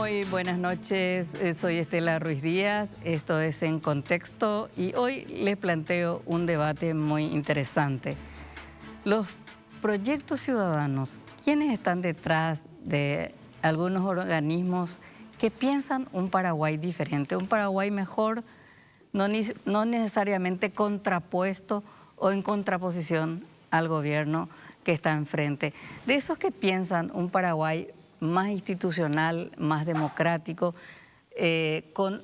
Muy buenas noches, soy Estela Ruiz Díaz, esto es En Contexto y hoy les planteo un debate muy interesante. Los proyectos ciudadanos, ¿quiénes están detrás de algunos organismos que piensan un Paraguay diferente, un Paraguay mejor, no necesariamente contrapuesto o en contraposición al gobierno que está enfrente? De esos que piensan un Paraguay más institucional, más democrático, con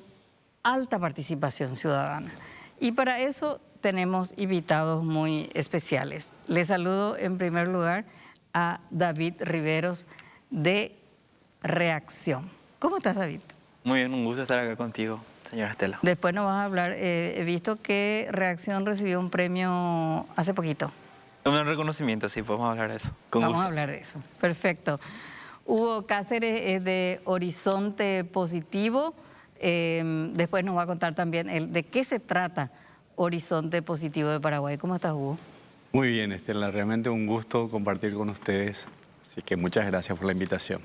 alta participación ciudadana. Y para eso tenemos invitados muy especiales. Les saludo en primer lugar a David Riveros de Reacción. ¿Cómo estás, David? Muy bien, un gusto estar acá contigo, señora Estela. Después nos vas a hablar, he visto que Reacción recibió un premio hace poquito. Un reconocimiento, sí, podemos hablar de eso. Vamos a hablar de eso, perfecto. Hugo Cáceres es de Horizonte Positivo. Después nos va a contar también de qué se trata Horizonte Positivo de Paraguay. ¿Cómo estás, Hugo? Muy bien, Estela. Realmente un gusto compartir con ustedes. Así que muchas gracias por la invitación.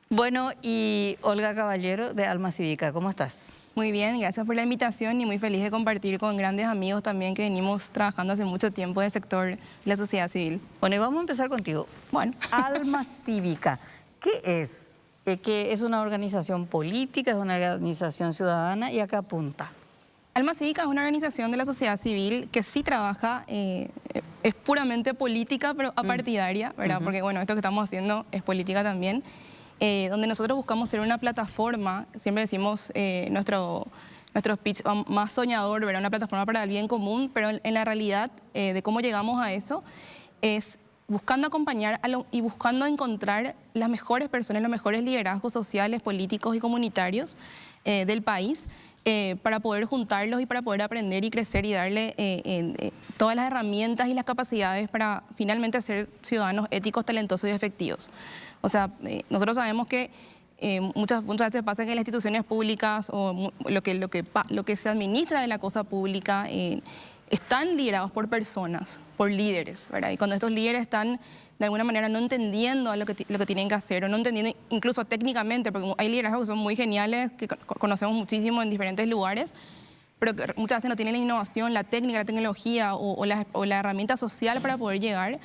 Bueno, y Olga Caballero de Alma Cívica. ¿Cómo estás? Muy bien, gracias por la invitación y muy feliz de compartir con grandes amigos también que venimos trabajando hace mucho tiempo en el sector de la sociedad civil. Bueno, y vamos a empezar contigo. Bueno. Alma Cívica, ¿qué es? ¿Que es una organización política, es una organización ciudadana y a qué apunta? Alma Cívica es una organización de la sociedad civil que sí trabaja, es puramente política, pero apartidaria, ¿verdad? Porque bueno, esto que estamos haciendo es política también. Donde nosotros buscamos ser una plataforma, siempre decimos nuestro pitch más soñador, ¿verdad? Una plataforma para el bien común, pero en la realidad de cómo llegamos a eso es buscando acompañar y buscando encontrar las mejores personas, los mejores liderazgos sociales, políticos y comunitarios del país para poder juntarlos y para poder aprender y crecer y darle todas las herramientas y las capacidades para finalmente ser ciudadanos éticos, talentosos y efectivos. O sea, nosotros sabemos que muchas veces pasa que en las instituciones públicas o lo que se administra de la cosa pública están liderados por personas, por líderes, ¿verdad? Y cuando estos líderes están de alguna manera no entendiendo lo que tienen que hacer o no entendiendo incluso técnicamente, porque hay liderazgos que son muy geniales, que conocemos muchísimo en diferentes lugares, pero que muchas veces no tienen la innovación, la técnica, la tecnología o la herramienta social para poder llegar.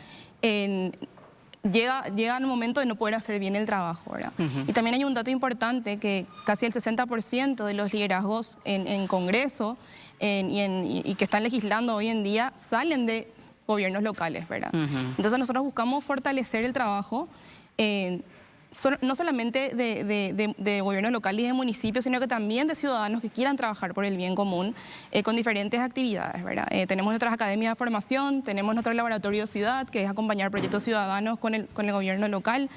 Llega un momento de no poder hacer bien el trabajo, ¿verdad? Y también hay un dato importante que casi el 60% de los liderazgos en Congreso y que están legislando hoy en día salen de gobiernos locales, ¿verdad? Entonces nosotros buscamos fortalecer el trabajo no solamente de gobiernos locales y de municipios, sino que también de ciudadanos que quieran trabajar por el bien común con diferentes actividades, ¿verdad? Tenemos nuestras academias de formación, tenemos nuestro laboratorio de ciudad, que es acompañar proyectos ciudadanos con el gobierno local.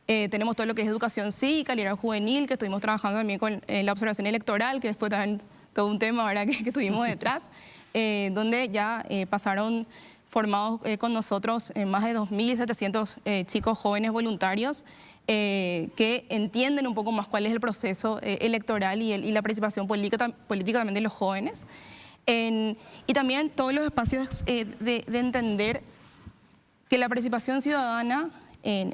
Tenemos todo lo que es educación cívica, liderazgo juvenil, que estuvimos trabajando también con la observación electoral, que fue también todo un tema, ¿verdad?, que tuvimos detrás, donde ya pasaron formados con nosotros más de 2.700 chicos jóvenes voluntarios que entienden un poco más cuál es el proceso electoral y la participación política también de los jóvenes. Y también todos los espacios de entender que la participación ciudadana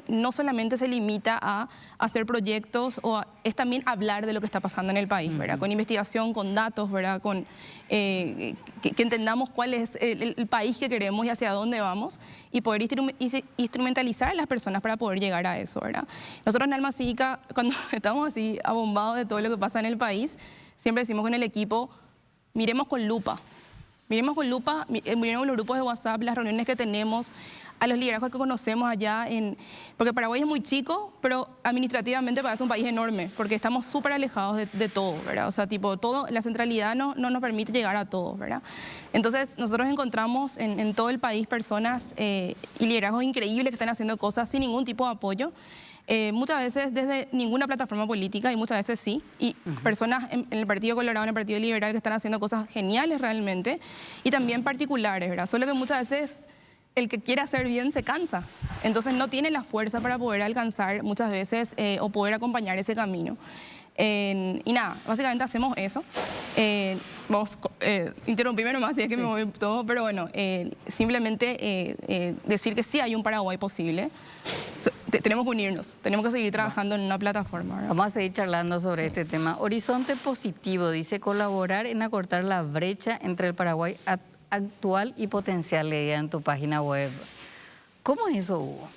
no solamente se limita a hacer proyectos, es también hablar de lo que está pasando en el país, ¿verdad? Con investigación, con datos, ¿verdad? Que entendamos cuál es el país que queremos y hacia dónde vamos y poder instrumentalizar a las personas para poder llegar a eso, ¿verdad? Nosotros en Alma Cívica, cuando estamos así abombados de todo lo que pasa en el país, siempre decimos con el equipo, miremos con lupa. Miremos los grupos de WhatsApp, las reuniones que tenemos, a los liderazgos que conocemos allá, porque Paraguay es muy chico, pero administrativamente parece un país enorme, porque estamos súper alejados de todo, ¿verdad? O sea, la centralidad no nos permite llegar a todo, ¿verdad? Entonces, nosotros encontramos en todo el país personas y liderazgos increíbles que están haciendo cosas sin ningún tipo de apoyo. Muchas veces desde ninguna plataforma política y muchas veces sí, y personas en el Partido Colorado, en el Partido Liberal que están haciendo cosas geniales realmente y también particulares, ¿verdad? Solo que muchas veces el que quiere hacer bien se cansa, entonces no tiene la fuerza para poder alcanzar muchas veces o poder acompañar ese camino. Y nada, básicamente hacemos eso. Vos interrumpime nomás si es que me voy todo, pero bueno, simplemente decir que sí hay un Paraguay posible. tenemos que unirnos, tenemos que seguir trabajando en una plataforma, ¿verdad? Vamos a seguir charlando sobre este tema. Horizonte Positivo dice colaborar en acortar la brecha entre el Paraguay actual y potencial, leía en tu página web. ¿Cómo es eso, Hugo?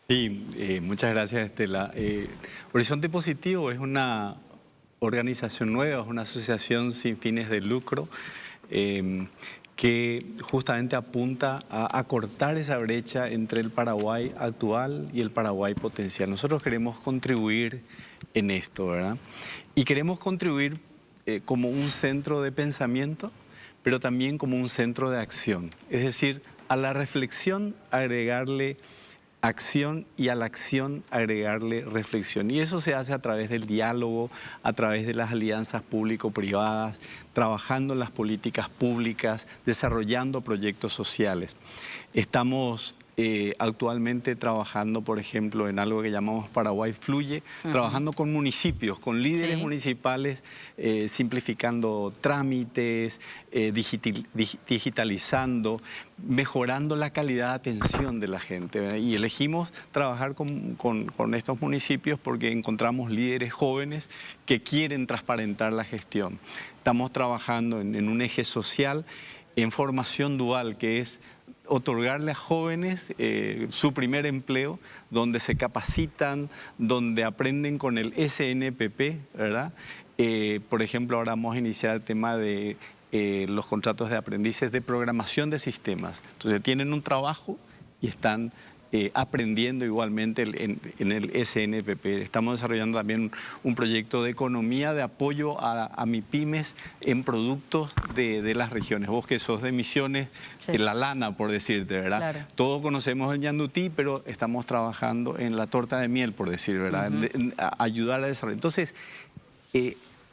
Sí, muchas gracias, Estela. Horizonte Positivo es una organización nueva, es una asociación sin fines de lucro que justamente apunta a acortar esa brecha entre el Paraguay actual y el Paraguay potencial. Nosotros queremos contribuir en esto, ¿verdad? Y queremos contribuir como un centro de pensamiento, pero también como un centro de acción. Es decir, a la reflexión agregarle acción y a la acción agregarle reflexión. Y eso se hace a través del diálogo, a través de las alianzas público-privadas, trabajando en las políticas públicas, desarrollando proyectos sociales. Estamos actualmente trabajando, por ejemplo, en algo que llamamos Paraguay Fluye, trabajando con municipios, con líderes municipales, simplificando trámites, digitalizando, mejorando la calidad de atención de la gente, ¿verdad? Y elegimos trabajar con estos municipios porque encontramos líderes jóvenes que quieren transparentar la gestión. Estamos trabajando en un eje social, en formación dual, que es otorgarle a jóvenes su primer empleo, donde se capacitan, donde aprenden con el SNPP, ¿verdad? Por ejemplo, ahora vamos a iniciar el tema de los contratos de aprendices de programación de sistemas. Entonces tienen un trabajo y están aprendiendo igualmente en el SNPP. Estamos desarrollando también un proyecto de economía de apoyo a MIPYMES en productos de las regiones. Vos que sos de Misiones, la lana, por decirte, ¿verdad? Claro. Todos conocemos el ñandutí, pero estamos trabajando en la torta de miel, por decir, ¿verdad? Ayudar a desarrollar. Entonces,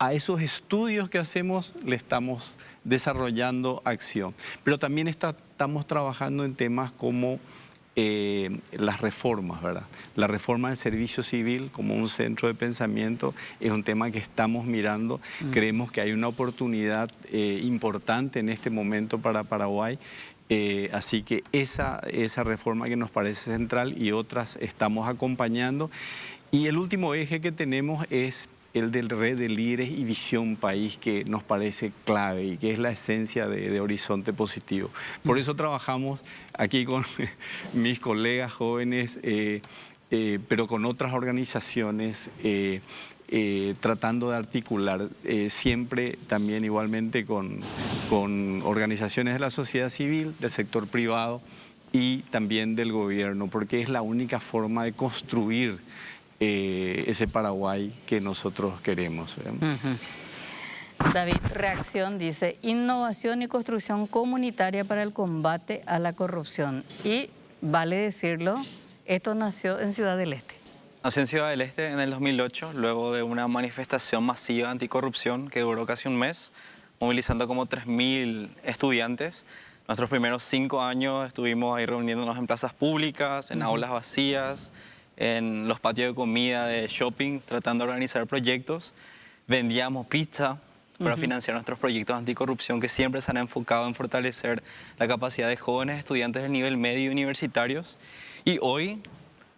a esos estudios que hacemos le estamos desarrollando acción. Pero también estamos trabajando en temas como las reformas, ¿verdad? La reforma del servicio civil como un centro de pensamiento es un tema que estamos mirando. Creemos que hay una oportunidad importante en este momento para Paraguay. Así que esa reforma que nos parece central y otras estamos acompañando. Y el último eje que tenemos es el del red de líderes y visión país, que nos parece clave y que es la esencia de Horizonte Positivo. Por eso trabajamos aquí con mis colegas jóvenes, pero con otras organizaciones, tratando de articular siempre también igualmente con organizaciones de la sociedad civil, del sector privado y también del gobierno, porque es la única forma de construir ese Paraguay que nosotros queremos. David, Reacción dice, innovación y construcción comunitaria para el combate a la corrupción. Y vale decirlo, esto nació en Ciudad del Este. Nació en Ciudad del Este en el 2008, luego de una manifestación masiva anticorrupción que duró casi un mes, movilizando como 3.000 estudiantes. Nuestros primeros 5 años estuvimos ahí reuniéndonos en plazas públicas, en aulas vacías, en los patios de comida, de shopping, tratando de organizar proyectos. Vendíamos pizza para financiar nuestros proyectos anticorrupción que siempre se han enfocado en fortalecer la capacidad de jóvenes estudiantes del nivel medio y universitarios. Y hoy,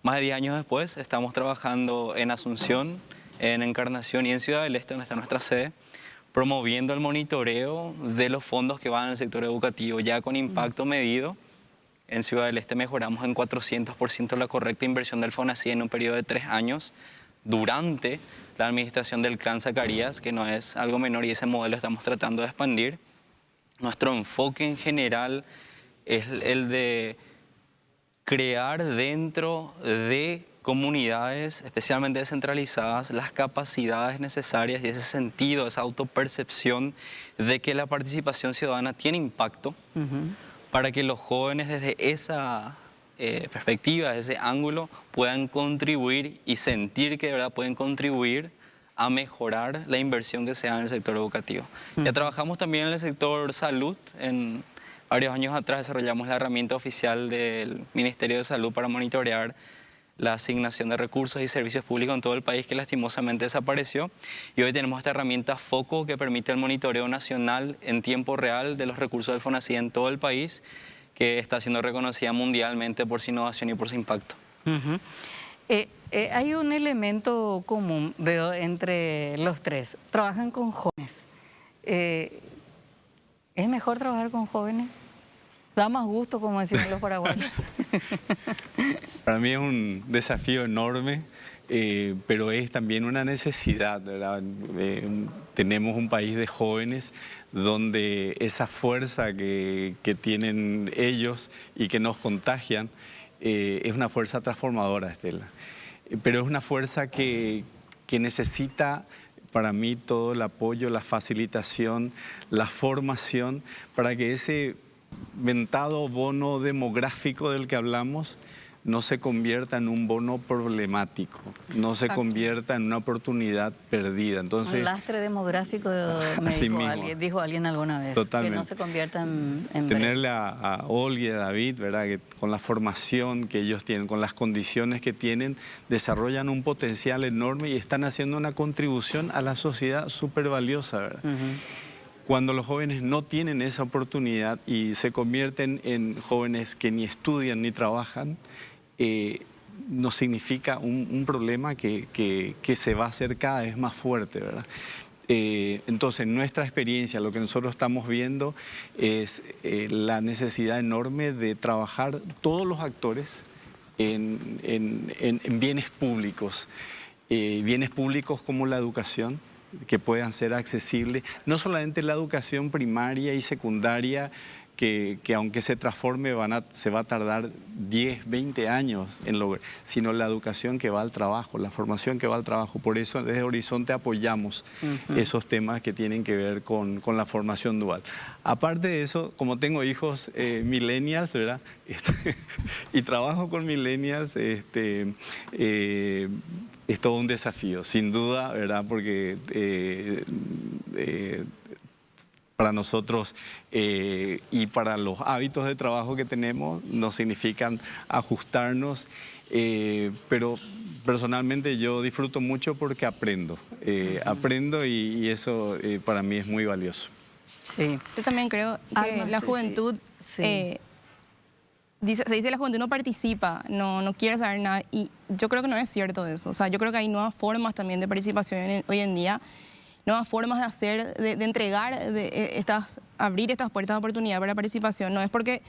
más de 10 años después, estamos trabajando en Asunción, en Encarnación y en Ciudad del Este, donde está nuestra sede, promoviendo el monitoreo de los fondos que van al sector educativo, ya con impacto medido. En Ciudad del Este mejoramos en 400% la correcta inversión del FONACYT en un periodo de 3 años durante la administración del Clan Zacarías, que no es algo menor y ese modelo estamos tratando de expandir. Nuestro enfoque en general es el de crear dentro de comunidades, especialmente descentralizadas, las capacidades necesarias y ese sentido, esa autopercepción de que la participación ciudadana tiene impacto. Para que los jóvenes desde esa perspectiva, desde ese ángulo, puedan contribuir y sentir que de verdad pueden contribuir a mejorar la inversión que se da en el sector educativo. Ya trabajamos también en el sector salud. Varios años atrás desarrollamos la herramienta oficial del Ministerio de Salud para monitorear la asignación de recursos y servicios públicos en todo el país, que lastimosamente desapareció. Y hoy tenemos esta herramienta FOCO que permite el monitoreo nacional en tiempo real de los recursos del FONACYT en todo el país, que está siendo reconocida mundialmente por su innovación y por su impacto. Hay un elemento común, veo, entre los tres. Trabajan con jóvenes. ¿Es mejor trabajar con jóvenes? ¿Da más gusto, como decían los paraguayos? Para mí es un desafío enorme, pero es también una necesidad, ¿verdad? Tenemos un país de jóvenes donde esa fuerza que tienen ellos y que nos contagian es una fuerza transformadora, Estela. Pero es una fuerza que necesita, para mí, todo el apoyo, la facilitación, la formación, para que ese mentado bono demográfico del que hablamos no se convierta en un bono problemático, no se convierta en una oportunidad perdida. Entonces, un lastre demográfico, dijo alguien alguna vez. Totalmente. Que no se convierta en tenerle a Olga y a David, ¿verdad? Que con la formación que ellos tienen, con las condiciones que tienen, desarrollan un potencial enorme y están haciendo una contribución a la sociedad súper valiosa, ¿verdad? Cuando los jóvenes no tienen esa oportunidad y se convierten en jóvenes que ni estudian ni trabajan, nos significa un problema que se va a hacer cada vez más fuerte, ¿verdad? Entonces, en nuestra experiencia, lo que nosotros estamos viendo es la necesidad enorme de trabajar todos los actores en bienes públicos como la educación, que puedan ser accesibles, no solamente la educación primaria y secundaria, que aunque se transforme se va a tardar 10, 20 años en lograr, sino la educación que va al trabajo, la formación que va al trabajo. Por eso desde Horizonte apoyamos esos temas que tienen que ver con la formación dual. Aparte de eso, como tengo hijos millennials, ¿verdad? Y trabajo con millennials, es todo un desafío, sin duda, ¿verdad? Porque para nosotros y para los hábitos de trabajo que tenemos nos significan ajustarnos, pero personalmente yo disfruto mucho porque aprendo, y eso para mí es muy valioso. Sí. Yo también creo que la juventud, se dice la juventud no participa, no quiere saber nada, y yo creo que no es cierto eso. O sea, yo creo que hay nuevas formas también de participación hoy en día, nuevas formas de hacer, de entregar, abrir estas puertas de oportunidad para la participación. No es porque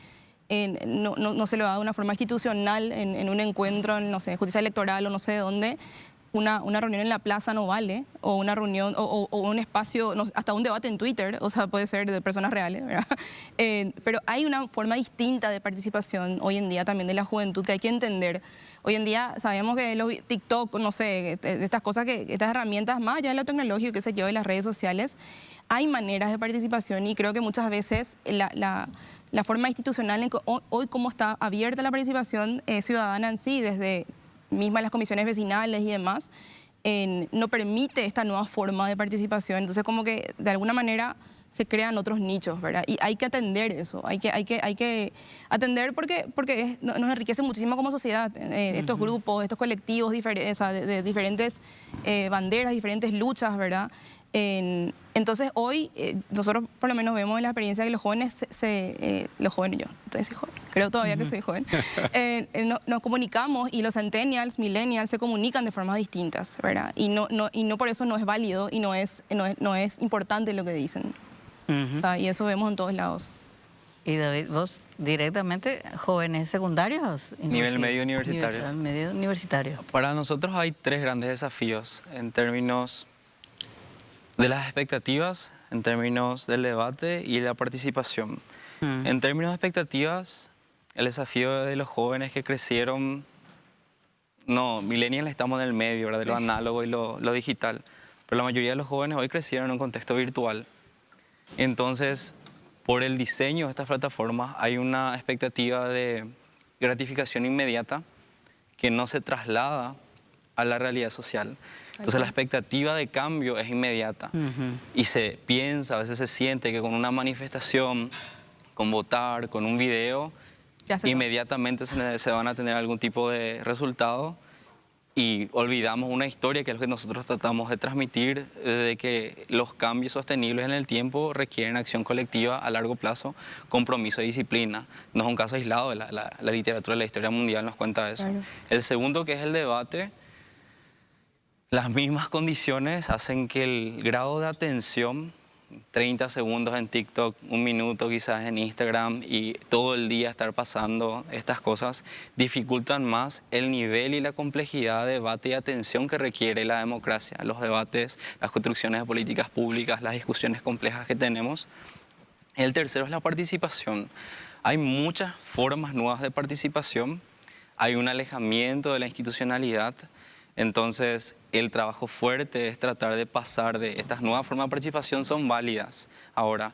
no se lo da de una forma institucional en un encuentro, en, no sé, justicia electoral o no sé de dónde. Una reunión en la plaza no vale, o una reunión, o un espacio, hasta un debate en Twitter, o sea, puede ser de personas reales, ¿verdad? Pero hay una forma distinta de participación hoy en día también de la juventud que hay que entender. Hoy en día sabemos que los TikTok, no sé, estas cosas, estas herramientas, más allá de lo tecnológico, qué sé yo, de las redes sociales, hay maneras de participación y creo que muchas veces la forma institucional, hoy como está abierta la participación ciudadana en sí, desde mismas las comisiones vecinales y demás, no permite esta nueva forma de participación. Entonces, como que de alguna manera se crean otros nichos, ¿verdad? Y hay que atender eso, hay que atender porque nos enriquece muchísimo como sociedad, estos grupos, estos colectivos de diferentes banderas, diferentes luchas, ¿verdad? Entonces hoy nosotros por lo menos vemos en la experiencia que los jóvenes, los jóvenes, yo entonces soy joven, creo todavía que soy joven, nos comunicamos y los centennials, millennials se comunican de formas distintas, ¿verdad? Y no por eso no es válido y no es importante lo que dicen. O sea, y eso vemos en todos lados. Y David, vos directamente jóvenes secundarios. Nivel medio universitario. Medio universitario. Para nosotros hay tres grandes desafíos en términos de las expectativas, en términos del debate y la participación. En términos de expectativas, el desafío de los jóvenes que crecieron, millennials estamos en el medio, ¿verdad? De lo análogo y lo digital, pero la mayoría de los jóvenes hoy crecieron en un contexto virtual. Entonces, por el diseño de estas plataformas hay una expectativa de gratificación inmediata que no se traslada a la realidad social. Entonces la expectativa de cambio es inmediata y se piensa, a veces se siente que con una manifestación, con votar, con un video, inmediatamente se van a tener algún tipo de resultado, y olvidamos una historia que es lo que nosotros tratamos de transmitir, de que los cambios sostenibles en el tiempo requieren acción colectiva a largo plazo, compromiso y disciplina. No es un caso aislado, la literatura de la historia mundial nos cuenta eso. Claro. El segundo, que es el debate, las mismas condiciones hacen que el grado de atención, 30 segundos en TikTok, 1 minuto quizás en Instagram y todo el día estar pasando estas cosas, dificultan más el nivel y la complejidad de debate y atención que requiere la democracia. Los debates, las construcciones de políticas públicas, las discusiones complejas que tenemos. El tercero es la participación. Hay muchas formas nuevas de participación, hay un alejamiento de la institucionalidad. Entonces, el trabajo fuerte es tratar de pasar de estas nuevas formas de participación, son válidas. Ahora,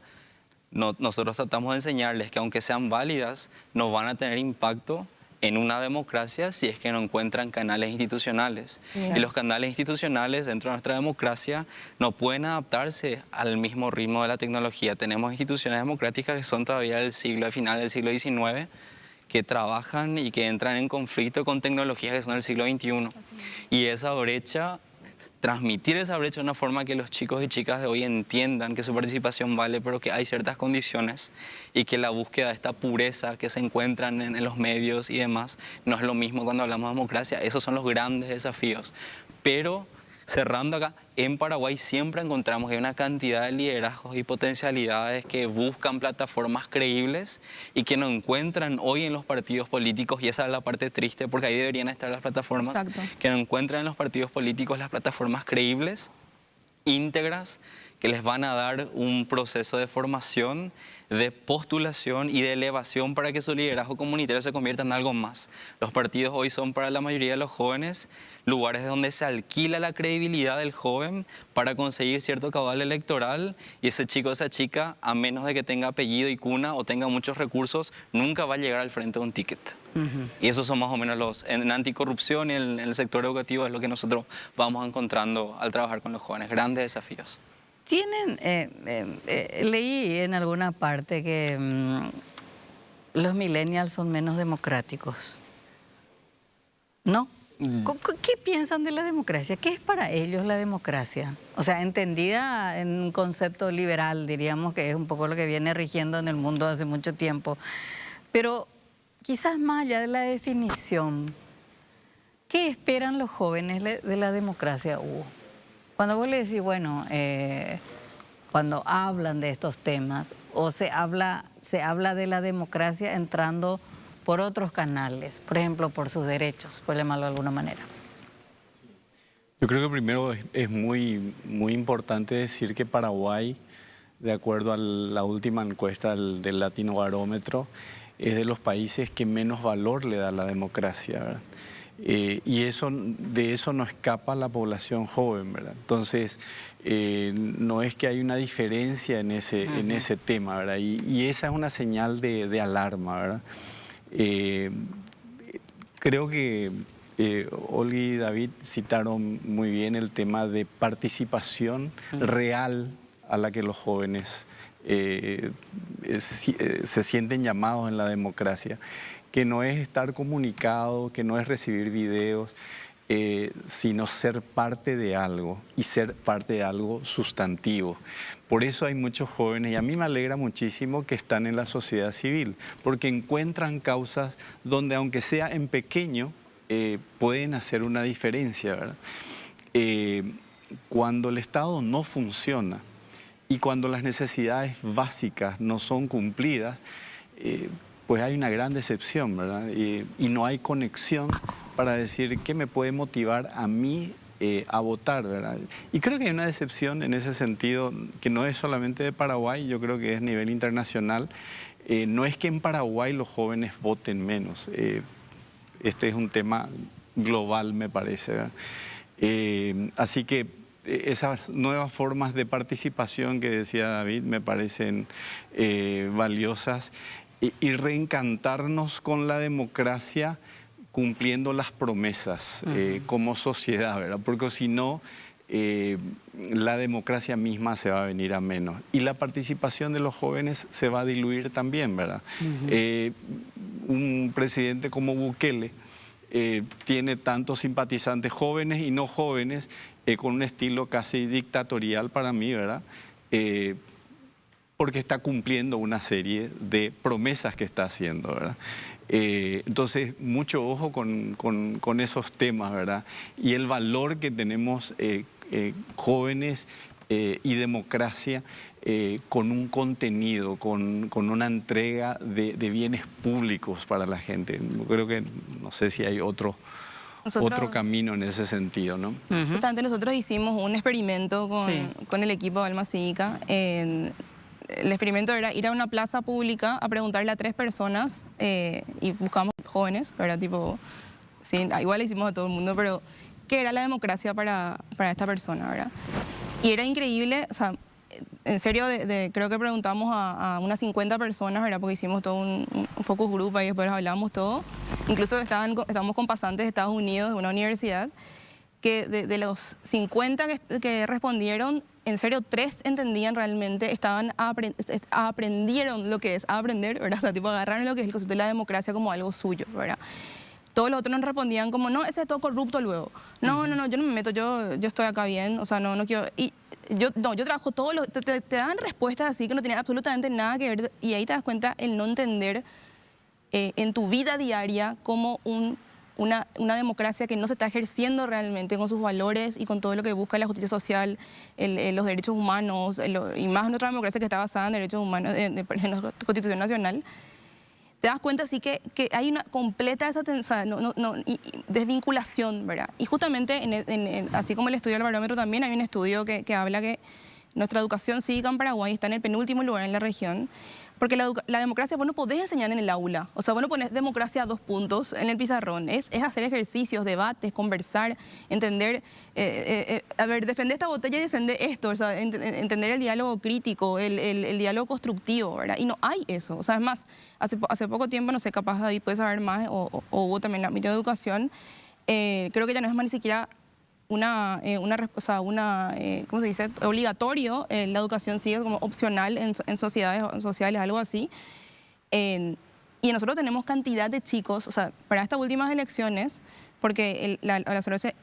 nosotros tratamos de enseñarles que aunque sean válidas, no van a tener impacto en una democracia si es que no encuentran canales institucionales. Y los canales institucionales dentro de nuestra democracia no pueden adaptarse al mismo ritmo de la tecnología. Tenemos instituciones democráticas que son todavía del final del siglo XIX, que trabajan y que entran en conflicto con tecnologías que son del siglo XXI. Y esa brecha, transmitir esa brecha de una forma que los chicos y chicas de hoy entiendan que su participación vale, pero que hay ciertas condiciones y que la búsqueda de esta pureza que se encuentran en los medios y demás no es lo mismo cuando hablamos de democracia. Esos son los grandes desafíos. Pero cerrando acá, en Paraguay siempre encontramos que hay una cantidad de liderazgos y potencialidades que buscan plataformas creíbles y que no encuentran hoy en los partidos políticos, y esa es la parte triste porque ahí deberían estar las plataformas. Exacto. Que no encuentran en los partidos políticos las plataformas creíbles, íntegras, que les van a dar un proceso de formación, de postulación y de elevación para que su liderazgo comunitario se convierta en algo más. Los partidos hoy son para la mayoría de los jóvenes lugares donde se alquila la credibilidad del joven para conseguir cierto caudal electoral, y ese chico o esa chica, a menos de que tenga apellido y cuna o tenga muchos recursos, nunca va a llegar al frente de un ticket. Y esos son más o menos en anticorrupción y en el sector educativo es lo que nosotros vamos encontrando al trabajar con los jóvenes, grandes desafíos. Tienen, leí en alguna parte que los millennials son menos democráticos. ¿No? ¿Qué piensan de la democracia? ¿Qué es para ellos la democracia? O sea, entendida en un concepto liberal, diríamos que es un poco lo que viene rigiendo en el mundo hace mucho tiempo. Pero quizás más allá de la definición, ¿qué esperan los jóvenes de la democracia, Hugo? Cuando vos le decís, bueno, cuando hablan de estos temas, o se habla de la democracia entrando por otros canales, por ejemplo, por sus derechos, por llamarlo de alguna manera. Yo creo que primero es muy importante decir que Paraguay, de acuerdo a la última encuesta del Latinobarómetro, es de los países que menos valor le da a la democracia, ¿verdad? Y de eso no escapa la población joven, ¿verdad? Entonces, no es que hay una diferencia en ese tema, ¿verdad? Y esa es una señal de alarma, ¿verdad? Creo que Olga y David citaron muy bien el tema de participación real a la que los jóvenes se sienten llamados en la democracia, que no es estar comunicado, que no es recibir videos, sino ser parte de algo y ser parte de algo sustantivo. Por eso hay muchos jóvenes, y a mí me alegra muchísimo que están en la sociedad civil, porque encuentran causas donde, aunque sea en pequeño, pueden hacer una diferencia, ¿verdad? Cuando el Estado no funciona y cuando las necesidades básicas no son cumplidas, pues hay una gran decepción, ¿verdad? Y no hay conexión para decir qué me puede motivar a mí a votar, ¿verdad? Y creo que hay una decepción en ese sentido que no es solamente de Paraguay, yo creo que es a nivel internacional. No es que en Paraguay los jóvenes voten menos, este es un tema global, me parece, ¿verdad? Así que esas nuevas formas de participación que decía David me parecen valiosas, y reencantarnos con la democracia cumpliendo las promesas como sociedad, ¿verdad? Porque si no, la democracia misma se va a venir a menos. Y la participación de los jóvenes se va a diluir también, ¿verdad? Un presidente como Bukele tiene tantos simpatizantes jóvenes y no jóvenes, con un estilo casi dictatorial para mí, ¿verdad? Porque está cumpliendo una serie de promesas que está haciendo, ¿verdad? Entonces, mucho ojo con esos temas, ¿verdad? Y el valor que tenemos jóvenes y democracia con un contenido, con una entrega de bienes públicos para la gente. Creo que no sé si hay otro camino en ese sentido, ¿no? Justamente nosotros hicimos un experimento Sí. con el equipo de Alma Cívica. El experimento era ir a una plaza pública a preguntarle a 3 personas y buscamos jóvenes, ¿verdad? Tipo, sí, igual le hicimos a todo el mundo, pero ¿qué era la democracia para esta persona, ¿verdad? Y era increíble, o sea, en serio, creo que preguntamos a unas 50 personas, ¿verdad? Porque hicimos todo un focus group y después hablamos todo. Incluso estábamos con pasantes de Estados Unidos, de una universidad, que de los 50 que respondieron, en serio, 3 entendían realmente, aprendieron lo que es aprender, ¿verdad? O sea, tipo, agarraron lo que es el concepto de la democracia como algo suyo, ¿verdad? Todos los otros nos respondían como, no, ese es todo corrupto luego. No, yo no me meto, yo estoy acá bien, o sea, no quiero... Y yo trabajo todos los... Te dan respuestas así que no tenían absolutamente nada que ver, y ahí te das cuenta el no entender en tu vida diaria como una democracia que no se está ejerciendo realmente con sus valores y con todo lo que busca la justicia social, los derechos humanos, y más nuestra democracia que está basada en derechos humanos, en la Constitución Nacional. Te das cuenta así que hay una completa desvinculación, ¿verdad? Y justamente, así como el estudio del barómetro, también hay un estudio que habla que nuestra educación cívica en Paraguay está en el penúltimo lugar en la región, porque la democracia vos no podés enseñar en el aula. O sea, vos no ponés democracia a 2 puntos en el pizarrón. Es hacer ejercicios, debates, conversar, entender, a ver, defender esta botella y defender esto, o sea, entender el diálogo crítico, el diálogo constructivo, ¿verdad? Y no hay eso. O sea, es más, hace poco tiempo, no sé, capaz David puede saber más, o hubo también el ámbito de educación, creo que ya no es más ni siquiera ¿cómo se dice? Obligatorio, la educación sigue como opcional en sociales, algo así. Y nosotros tenemos cantidad de chicos, o sea, para estas últimas elecciones, porque la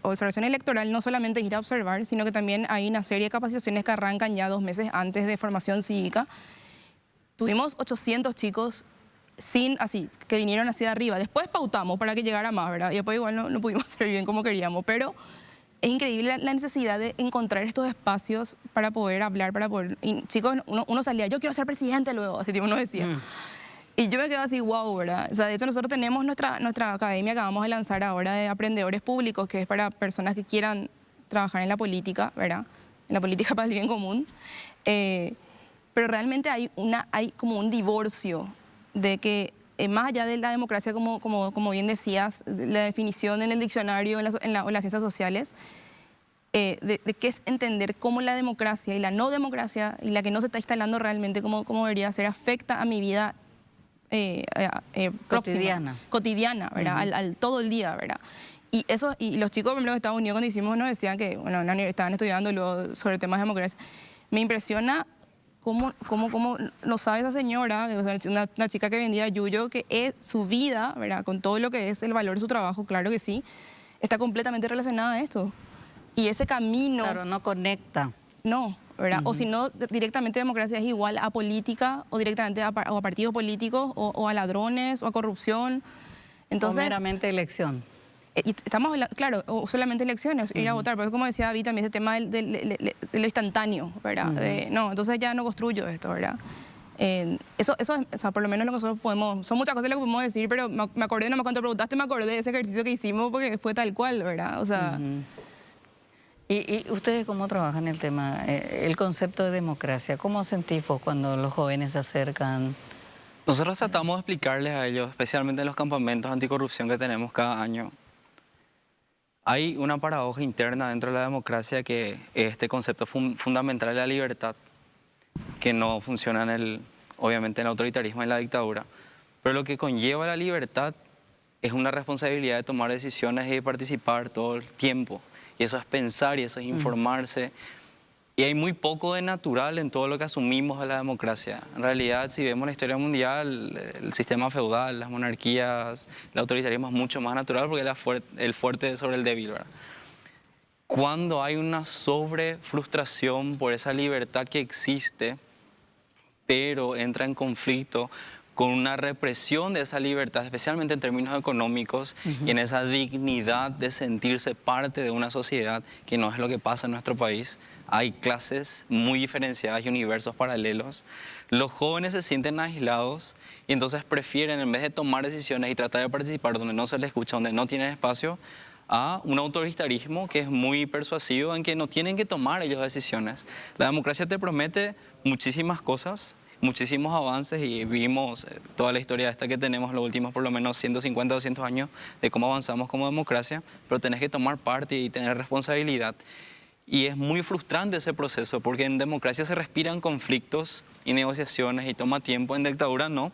observación electoral no solamente es ir a observar, sino que también hay una serie de capacitaciones que arrancan ya 2 meses antes de formación cívica. Tuvimos 800 chicos que vinieron así de arriba. Después pautamos para que llegara más, ¿verdad? Y después igual no pudimos hacer bien como queríamos, pero... Es increíble la necesidad de encontrar estos espacios para poder hablar, Y chicos, uno salía, yo quiero ser presidente luego, así tipo uno decía. Y yo me quedo así, wow, ¿verdad? O sea, de hecho nosotros tenemos nuestra academia que vamos a lanzar ahora de aprendedores públicos, que es para personas que quieran trabajar en la política, ¿verdad? En la política para el bien común. Pero realmente hay como un divorcio de que más allá de la democracia, como bien decías, la definición en el diccionario, en las ciencias sociales, de qué es entender cómo la democracia y la no democracia, y la que no se está instalando realmente como debería ser, afecta a mi vida cotidiana, ¿verdad? Al todo el día, ¿verdad? Y los chicos, por ejemplo, de Estados Unidos, cuando hicimos, nos decían que, bueno, estaban estudiando luego sobre temas de democracia. Me impresiona ¿Cómo no sabe esa señora, o sea, una chica que vendía yuyo, que es su vida, ¿verdad? Con todo lo que es el valor de su trabajo, claro que sí, está completamente relacionada a esto. Y ese camino... Claro, no conecta. No, ¿verdad? O si no, directamente democracia es igual a política, o directamente a partidos políticos, o a ladrones, o a corrupción. Entonces, o meramente elección. Y estamos hablando, claro, o solamente elecciones, ir a votar, pero como decía David, también ese tema de lo instantáneo, ¿verdad? No, entonces ya no construyo esto, ¿verdad? Eso es, o sea, por lo menos lo que nosotros podemos, son muchas cosas lo que podemos decir, pero me acordé, no me cuando preguntaste, me acordé de ese ejercicio que hicimos porque fue tal cual, ¿verdad? O sea... ¿Y ustedes cómo trabajan el tema, el concepto de democracia? ¿Cómo sentís vos cuando los jóvenes se acercan? Nosotros tratamos de explicarles a ellos, especialmente en los campamentos anticorrupción que tenemos cada año. Hay una paradoja interna dentro de la democracia que es este concepto fundamental de la libertad, que no funciona obviamente en el autoritarismo y en la dictadura. Pero lo que conlleva la libertad es una responsabilidad de tomar decisiones y de participar todo el tiempo. Y eso es pensar y eso es informarse. Y hay muy poco de natural en todo lo que asumimos de la democracia. En realidad, si vemos la historia mundial, el sistema feudal, las monarquías, el autoritarismo es mucho más natural porque es el fuerte sobre el débil, ¿verdad? Cuando hay una sobrefrustración por esa libertad que existe, pero entra en conflicto con una represión de esa libertad, especialmente en términos económicos, y en esa dignidad de sentirse parte de una sociedad, que no es lo que pasa en nuestro país. Hay clases muy diferenciadas y universos paralelos. Los jóvenes se sienten aislados y entonces prefieren, en vez de tomar decisiones y tratar de participar donde no se les escucha, donde no tienen espacio, a un autoritarismo que es muy persuasivo, en que no tienen que tomar ellos decisiones. La democracia te promete muchísimas cosas, muchísimos avances, y vimos toda la historia esta que tenemos los últimos por lo menos 150 o 200 años de cómo avanzamos como democracia, pero tenés que tomar parte y tener responsabilidad. Y es muy frustrante ese proceso, porque en democracia se respiran conflictos y negociaciones y toma tiempo, en dictadura no.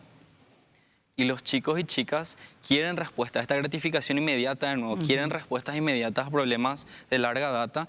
Y los chicos y chicas quieren respuestas, esta gratificación inmediata de nuevo, quieren respuestas inmediatas a problemas de larga data.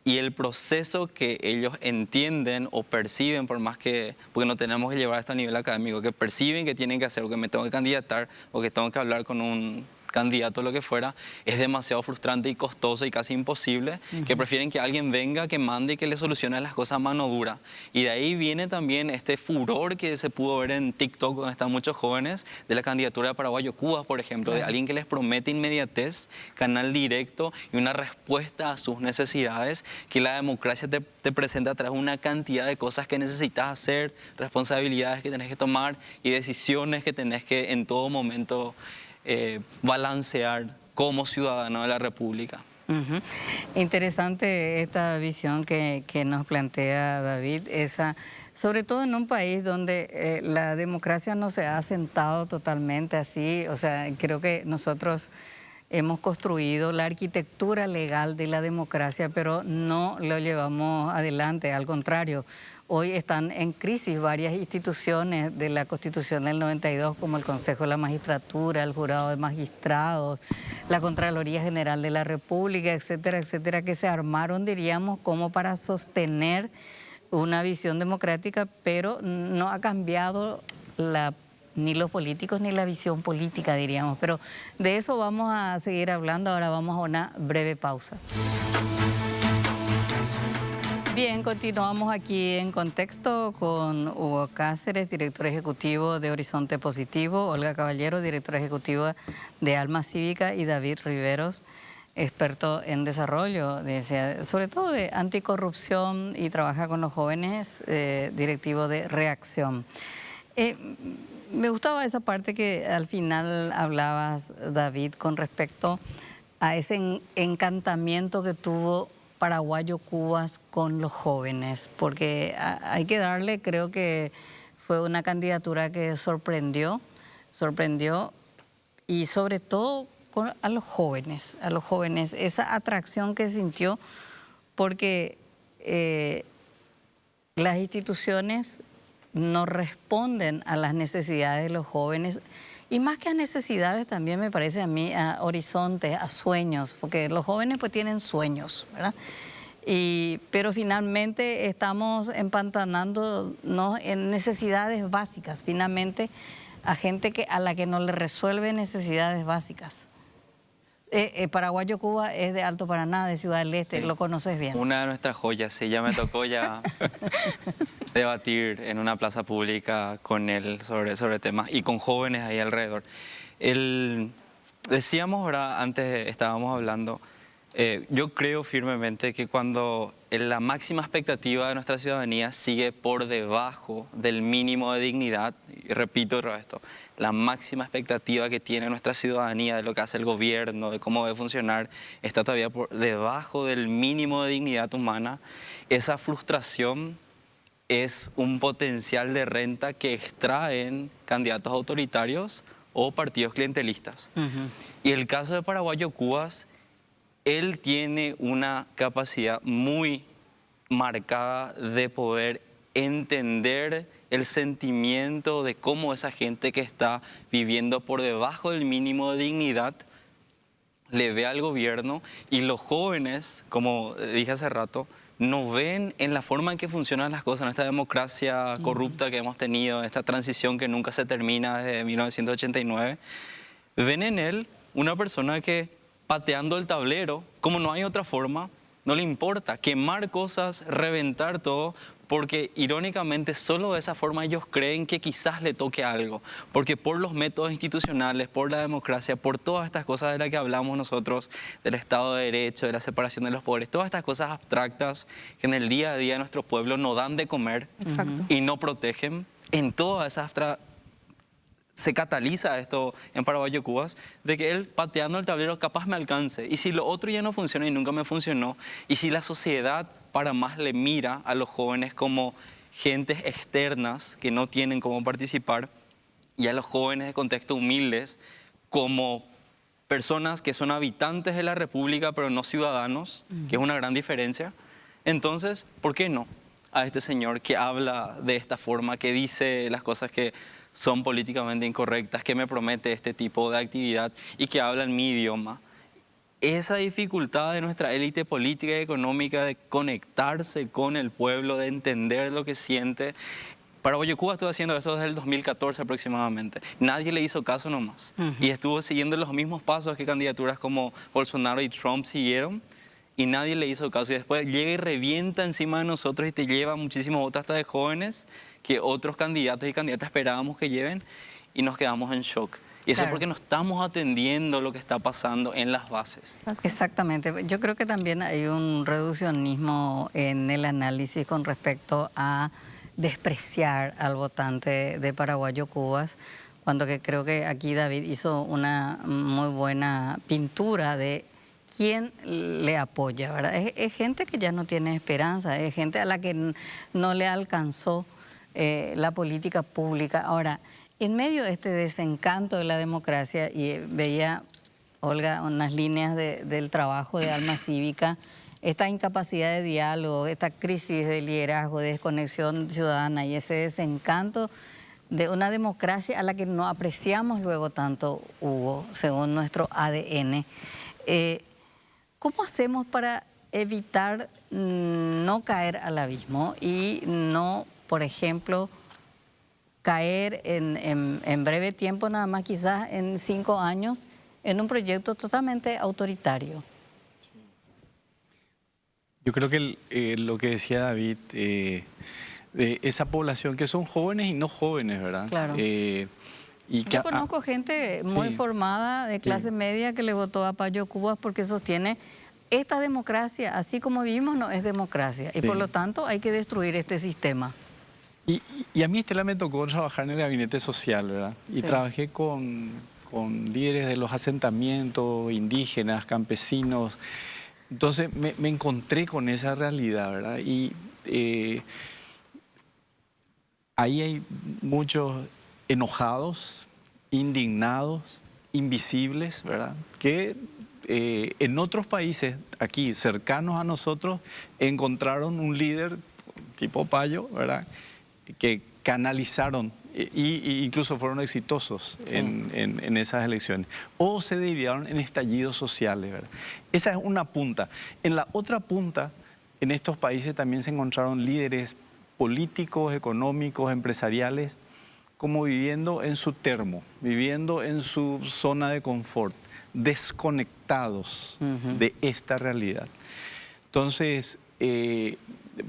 Y el proceso que ellos entienden o perciben, por más que, porque no tenemos que llevar a este nivel académico, que perciben que tienen que hacer, o que me tengo que candidatar, o que tengo que hablar con un candidato o lo que fuera, es demasiado frustrante y costoso y casi imposible, que prefieren que alguien venga, que mande y que le solucione las cosas a mano dura. Y de ahí viene también este furor que se pudo ver en TikTok, donde están muchos jóvenes, de la candidatura de Paraguayo Cuba, por ejemplo, de alguien que les promete inmediatez, canal directo y una respuesta a sus necesidades, que la democracia te presenta atrás una cantidad de cosas que necesitas hacer, responsabilidades que tenés que tomar y decisiones que tenés que en todo momento balancear como ciudadano de la República. Interesante esta visión que nos plantea David, sobre todo en un país donde la democracia no se ha asentado totalmente así. O sea, creo que nosotros hemos construido la arquitectura legal de la democracia, pero no lo llevamos adelante, al contrario. Hoy están en crisis varias instituciones de la Constitución del 92, como el Consejo de la Magistratura, el Jurado de Magistrados, la Contraloría General de la República, etcétera, etcétera, que se armaron, diríamos, como para sostener una visión democrática, pero no ha cambiado ni los políticos ni la visión política, diríamos. Pero de eso vamos a seguir hablando. Ahora vamos a una breve pausa. Bien, continuamos aquí en Contexto con Hugo Cáceres, director ejecutivo de Horizonte Positivo, Olga Caballero, directora ejecutiva de Alma Cívica, y David Riveros, experto en desarrollo, sobre todo de anticorrupción, y trabaja con los jóvenes, directivo de Reacción. Me gustaba esa parte que al final hablabas, David, con respecto a ese encantamiento que tuvo Paraguayo Cubas con los jóvenes, porque hay que darle, creo que fue una candidatura que sorprendió y sobre todo a los jóvenes, esa atracción que sintió, porque las instituciones no responden a las necesidades de los jóvenes, y más que a necesidades también me parece a mí a horizontes, a sueños, porque los jóvenes pues tienen sueños, ¿verdad? Pero finalmente estamos empantanándonos en necesidades básicas, finalmente a gente a la que no le resuelve necesidades básicas. Paraguayo Cuba es de Alto Paraná, de Ciudad del Este, sí. Lo conoces bien. Una de nuestras joyas, sí, ya me tocó debatir en una plaza pública con él sobre temas y con jóvenes ahí alrededor. Decíamos, ¿verdad? Antes estábamos hablando, yo creo firmemente que cuando la máxima expectativa de nuestra ciudadanía sigue por debajo del mínimo de dignidad, y repito esto, la máxima expectativa que tiene nuestra ciudadanía de lo que hace el gobierno, de cómo debe funcionar, está todavía por debajo del mínimo de dignidad humana, esa frustración es un potencial de renta que extraen candidatos autoritarios o partidos clientelistas. Y el caso de Paraguayo Cubas, él tiene una capacidad muy marcada de poder entender el sentimiento de cómo esa gente que está viviendo por debajo del mínimo de dignidad le ve al gobierno y los jóvenes, como dije hace rato, no ven en la forma en que funcionan las cosas, en esta democracia corrupta que hemos tenido, esta transición que nunca se termina desde 1989, ven en él una persona que pateando el tablero, como no hay otra forma, no le importa quemar cosas, reventar todo, porque irónicamente solo de esa forma ellos creen que quizás le toque algo, porque por los métodos institucionales, por la democracia, por todas estas cosas de las que hablamos nosotros, del Estado de Derecho, de la separación de los poderes, todas estas cosas abstractas que en el día a día de nuestro pueblo no dan de comer y no protegen, en todas esas se cataliza esto en Paraguayo Cubas, de que él pateando el tablero capaz me alcance. Y si lo otro ya no funciona y nunca me funcionó, y si la sociedad para más le mira a los jóvenes como gentes externas que no tienen cómo participar, y a los jóvenes de contexto humildes como personas que son habitantes de la República pero no ciudadanos, que es una gran diferencia, entonces, ¿por qué no a este señor que habla de esta forma, que dice las cosas que son políticamente incorrectas, que me promete este tipo de actividad y que habla en mi idioma? Esa dificultad de nuestra élite política y económica de conectarse con el pueblo, de entender lo que siente. Paraguayo Cuba estuvo haciendo eso desde el 2014 aproximadamente. Nadie le hizo caso nomás. Y estuvo siguiendo los mismos pasos que candidaturas como Bolsonaro y Trump siguieron. Y nadie le hizo caso. Y después llega y revienta encima de nosotros y te lleva muchísimos votos hasta de jóvenes que otros candidatos y candidatas esperábamos que lleven, y nos quedamos en shock. Y eso es porque no estamos atendiendo lo que está pasando en las bases. Exactamente. Yo creo que también hay un reduccionismo en el análisis con respecto a despreciar al votante de Paraguayo Cubas, cuando que creo que aquí David hizo una muy buena pintura de quién le apoya, ¿verdad? Es gente que ya no tiene esperanza, es gente a la que no le alcanzó la política pública. Ahora, en medio de este desencanto de la democracia, y veía, Olga, unas líneas del trabajo de Alma Cívica, esta incapacidad de diálogo, esta crisis de liderazgo, de desconexión ciudadana y ese desencanto de una democracia a la que no apreciamos luego tanto, Hugo, según nuestro ADN. ¿Cómo hacemos para evitar no caer al abismo y no, por ejemplo, caer en breve tiempo, nada más quizás en 5 años, en un proyecto totalmente autoritario? Yo creo que lo que decía David, de esa población que son jóvenes y no jóvenes, ¿verdad? Claro. Yo conozco gente muy formada de clase media que le votó a Paraguayo Cubas porque sostiene esta democracia, así como vivimos, no es democracia. Y por lo tanto hay que destruir este sistema. Y a mí, Estela, me tocó trabajar en el gabinete social, ¿verdad? Y trabajé con líderes de los asentamientos, indígenas, campesinos. Entonces me encontré con esa realidad, ¿verdad? Y ahí hay muchos enojados, indignados, invisibles, ¿verdad? Que en otros países, aquí cercanos a nosotros, encontraron un líder tipo Payo, ¿verdad? Que canalizaron e incluso fueron exitosos en esas elecciones. O se derivaron en estallidos sociales, ¿verdad? Esa es una punta. En la otra punta, en estos países también se encontraron líderes políticos, económicos, empresariales, como viviendo en su termo, viviendo en su zona de confort, desconectados de esta realidad. Entonces,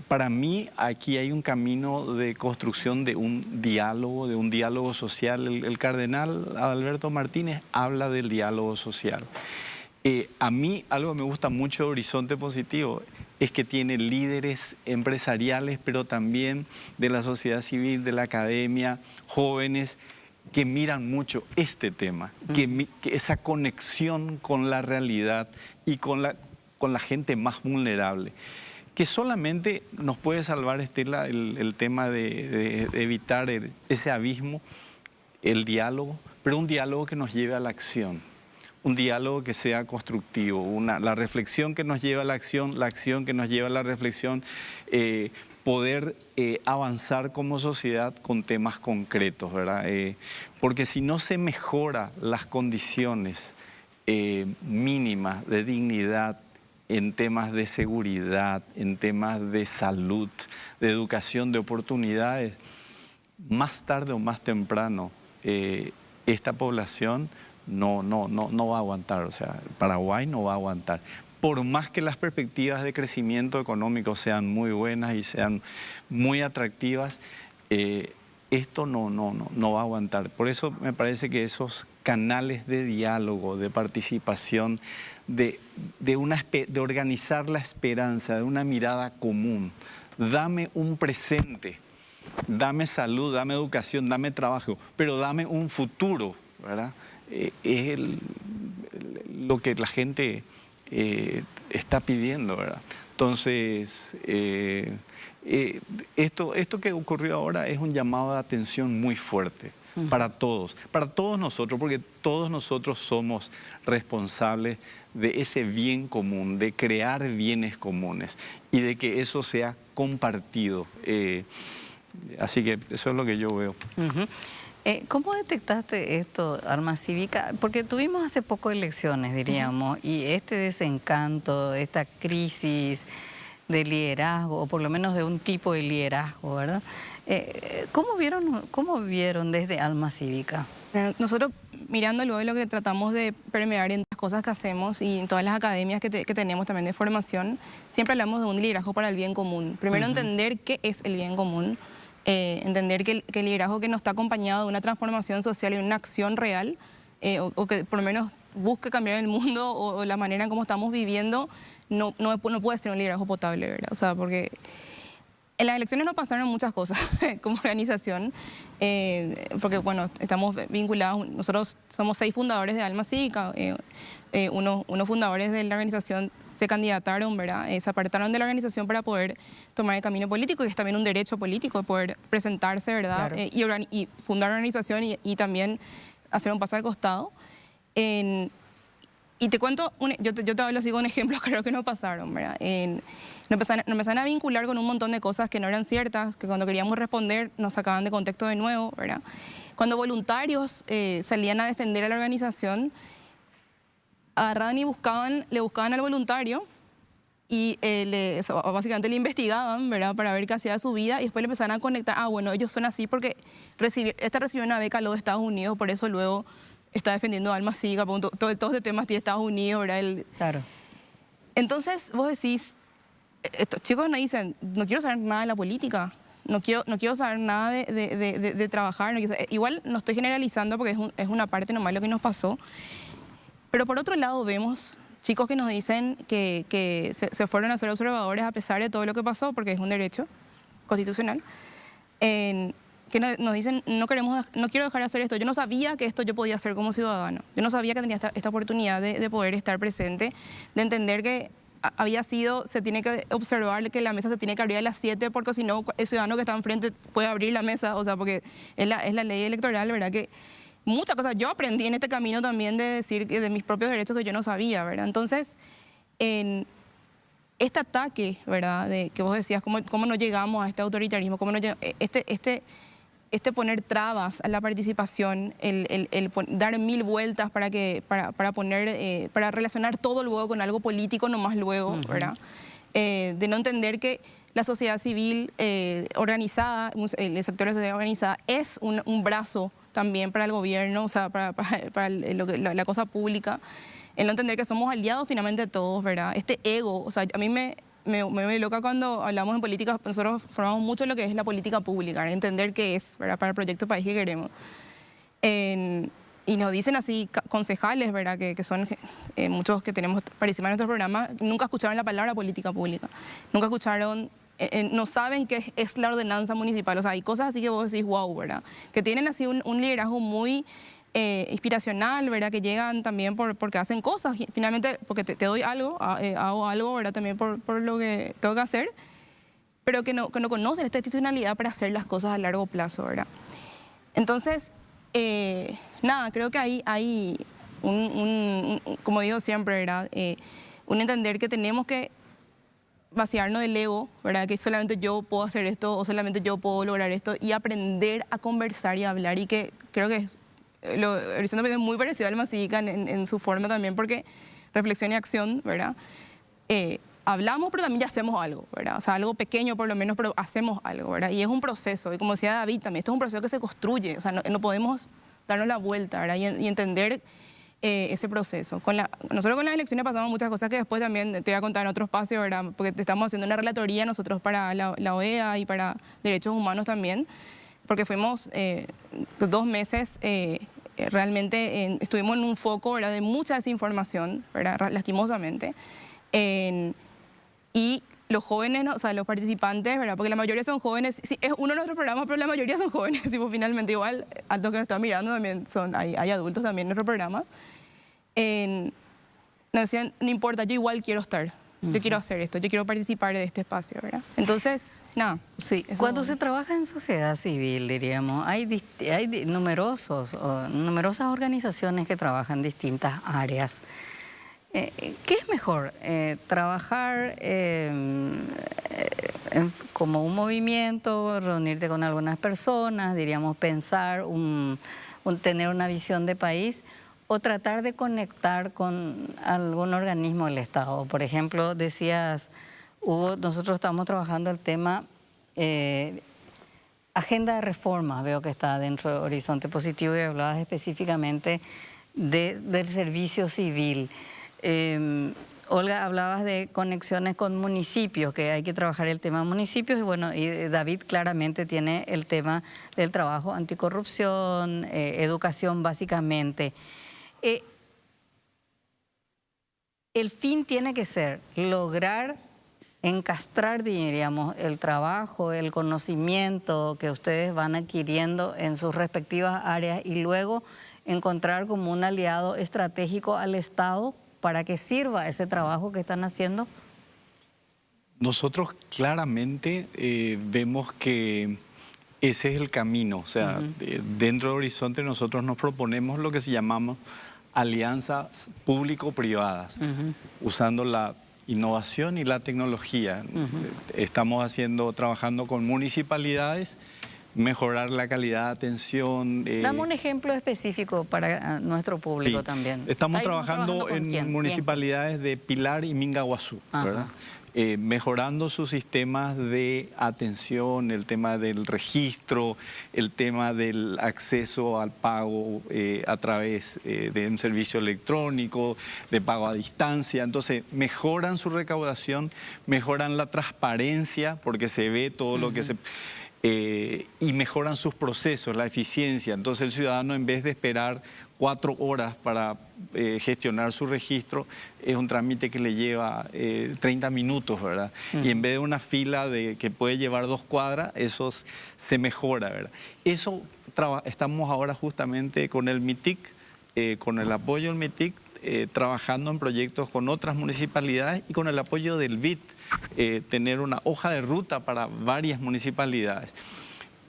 para mí aquí hay un camino de construcción de un diálogo social. El cardenal Adalberto Martínez habla del diálogo social. A mí algo que me gusta mucho de Horizonte Positivo es que tiene líderes empresariales, pero también de la sociedad civil, de la academia, jóvenes que miran mucho este tema, que esa conexión con la realidad y con la gente más vulnerable, que solamente nos puede salvar, Estela, el tema de evitar ese abismo, el diálogo, pero un diálogo que nos lleve a la acción. Un diálogo que sea constructivo, la reflexión que nos lleva a la acción que nos lleva a la reflexión, poder avanzar como sociedad con temas concretos, ¿verdad? Porque si no se mejora las condiciones mínimas de dignidad en temas de seguridad, en temas de salud, de educación, de oportunidades, más tarde o más temprano, esta población no va a aguantar. O sea, Paraguay no va a aguantar. Por más que las perspectivas de crecimiento económico sean muy buenas y sean muy atractivas, esto no va a aguantar. Por eso me parece que esos canales de diálogo, de participación, de organizar la esperanza, de una mirada común, dame un presente, dame salud, dame educación, dame trabajo, pero dame un futuro, ¿verdad? Es lo que la gente está pidiendo, ¿verdad? Entonces, esto que ocurrió ahora es un llamado de atención muy fuerte para todos nosotros, porque todos nosotros somos responsables de ese bien común, de crear bienes comunes y de que eso sea compartido. Así que eso es lo que yo veo. ¿Cómo detectaste esto, Alma Cívica? Porque tuvimos hace poco elecciones, diríamos, y este desencanto, esta crisis de liderazgo, o por lo menos de un tipo de liderazgo, ¿verdad? ¿Cómo vieron desde Alma Cívica? Nosotros, mirando luego lo que tratamos de permear en las cosas que hacemos y en todas las academias que tenemos también de formación, siempre hablamos de un liderazgo para el bien común. Primero, entender qué es el bien común. Entender que el liderazgo que nos está acompañado de una transformación social y una acción real, o que por lo menos busque cambiar el mundo o la manera en cómo estamos viviendo, no puede ser un liderazgo potable, ¿verdad? O sea, porque en las elecciones no pasaron muchas cosas como organización, porque bueno, estamos vinculados, nosotros somos 6 fundadores de Alma Cívica, unos fundadores de la organización se candidataron, ¿verdad? Se apartaron de la organización para poder tomar el camino político, y es también un derecho político poder presentarse, ¿verdad? Claro. Y fundar una organización y también hacer un paso al costado. Y te cuento, yo te hablo así con ejemplos que creo que no pasaron, ¿verdad? Nos empezaron a vincular con un montón de cosas que no eran ciertas, que cuando queríamos responder nos sacaban de contexto de nuevo, ¿verdad? Cuando voluntarios salían a defender a la organización, agarraban y le buscaban al voluntario y básicamente le investigaban, ¿verdad? Para ver qué hacía de su vida, y después le empezaban a conectar, bueno, ellos son así porque recibió una beca luego de Estados Unidos, por eso luego está defendiendo a Alma Cívica, todo este tema tiene Estados Unidos, ¿verdad? Claro. Entonces vos decís, estos chicos nos dicen, no quiero saber nada de la política, no quiero saber nada de trabajar, igual no estoy generalizando porque es una parte nomás lo que nos pasó. Pero por otro lado vemos chicos que nos dicen que se fueron a ser observadores a pesar de todo lo que pasó, porque es un derecho constitucional, que nos dicen, no quiero dejar de hacer esto. Yo no sabía que esto yo podía hacer como ciudadano. Yo no sabía que tenía esta oportunidad de poder estar presente, de entender que se tiene que observar que la mesa se tiene que abrir a las 7, porque si no, el ciudadano que está enfrente puede abrir la mesa, o sea, porque es la ley electoral, ¿verdad? Que muchas cosas yo aprendí en este camino también de decir de mis propios derechos que yo no sabía, ¿verdad? Entonces, en este ataque, ¿verdad? Que vos decías, ¿cómo no llegamos a este autoritarismo? ¿Cómo no este poner trabas a la participación, el dar 1000 vueltas para relacionar todo luego con algo político nomás luego, ¿verdad? De no entender que la sociedad civil organizada, el sector de la sociedad organizada es un brazo también para el gobierno, o sea, para la cosa pública, el no entender que somos aliados finalmente todos, ¿verdad? Este ego, o sea, a mí me loca cuando hablamos en política, nosotros formamos mucho lo que es la política pública, ¿verdad? Entender qué es, ¿verdad? Para el proyecto país que queremos. Y nos dicen así concejales, ¿verdad? Que son muchos que participamos en nuestro programa, nunca escucharon la palabra política pública, nunca escucharon, no saben qué es la ordenanza municipal, o sea, hay cosas así que vos decís, wow, ¿verdad? Que tienen así un liderazgo muy inspiracional, ¿verdad? Que llegan también porque hacen cosas, finalmente porque te doy algo, hago algo, ¿verdad? También por lo que tengo que hacer, pero que no conocen esta institucionalidad para hacer las cosas a largo plazo, ¿verdad? Entonces, nada, creo que hay como digo siempre, ¿verdad? Un entender que tenemos que vaciarnos del ego, ¿verdad? Que solamente yo puedo hacer esto o solamente yo puedo lograr esto, y aprender a conversar y a hablar, y que creo que Horizonte es muy parecido al Masivica en su forma también, porque reflexión y acción, ¿verdad? Hablamos, pero también ya hacemos algo, ¿verdad? O sea, algo pequeño por lo menos, pero hacemos algo, ¿verdad? Y es un proceso, y como decía David también, esto es un proceso que se construye, o sea, no podemos darnos la vuelta, ¿verdad? Y entender ese proceso. Nosotros con las elecciones pasamos muchas cosas que después también te voy a contar en otro espacio, ¿verdad? Porque estamos haciendo una relatoría nosotros para la OEA y para Derechos Humanos también, porque fuimos 2 meses realmente, estuvimos en un foco, ¿verdad?, de mucha desinformación, ¿verdad?, lastimosamente. Y los jóvenes, ¿no? O sea, los participantes, ¿verdad?, porque la mayoría son jóvenes, sí, es uno de nuestros programas, pero la mayoría son jóvenes, tipo, finalmente, igual, a los que nos están mirando también hay adultos también en nuestros programas. Nos decían, no importa, yo igual quiero estar, yo quiero hacer esto, yo quiero participar de este espacio, ¿verdad? Entonces, nada. Sí, cuando se trabaja en sociedad civil, diríamos, hay numerosas organizaciones que trabajan en distintas áreas. ¿Qué es mejor? ¿Trabajar como un movimiento, reunirte con algunas personas, diríamos, pensar, tener una visión de país, o tratar de conectar con algún organismo del Estado? Por ejemplo, decías, Hugo, nosotros estamos trabajando el tema agenda de reforma, veo que está dentro de Horizonte Positivo, y hablabas específicamente del servicio civil. Olga, hablabas de conexiones con municipios, que hay que trabajar el tema de municipios, y bueno, y David claramente tiene el tema del trabajo anticorrupción, educación básicamente. El fin tiene que ser lograr encastrar, diríamos, el trabajo, el conocimiento que ustedes van adquiriendo en sus respectivas áreas, y luego encontrar como un aliado estratégico al Estado para que sirva ese trabajo que están haciendo. Nosotros claramente vemos que ese es el camino. O sea, dentro de Horizonte nosotros nos proponemos lo que se llamamos alianzas público-privadas, usando la innovación y la tecnología. Estamos trabajando con municipalidades, mejorar la calidad de atención. Dame un ejemplo específico para nuestro público también. Estamos trabajando en municipalidades de Pilar y Mingaguazú, ¿verdad? Mejorando sus sistemas de atención, el tema del registro, el tema del acceso al pago a través de un servicio electrónico, de pago a distancia. Entonces, mejoran su recaudación, mejoran la transparencia, porque se ve todo lo que se... y mejoran sus procesos, la eficiencia. Entonces el ciudadano, en vez de esperar 4 horas para gestionar su registro, es un trámite que le lleva 30 minutos, ¿verdad? Y en vez de una fila que puede llevar 2 cuadras, eso se mejora, ¿verdad? Eso estamos ahora justamente con el MITIC, con el apoyo del MITIC, trabajando en proyectos con otras municipalidades, y con el apoyo del BID, tener una hoja de ruta para varias municipalidades.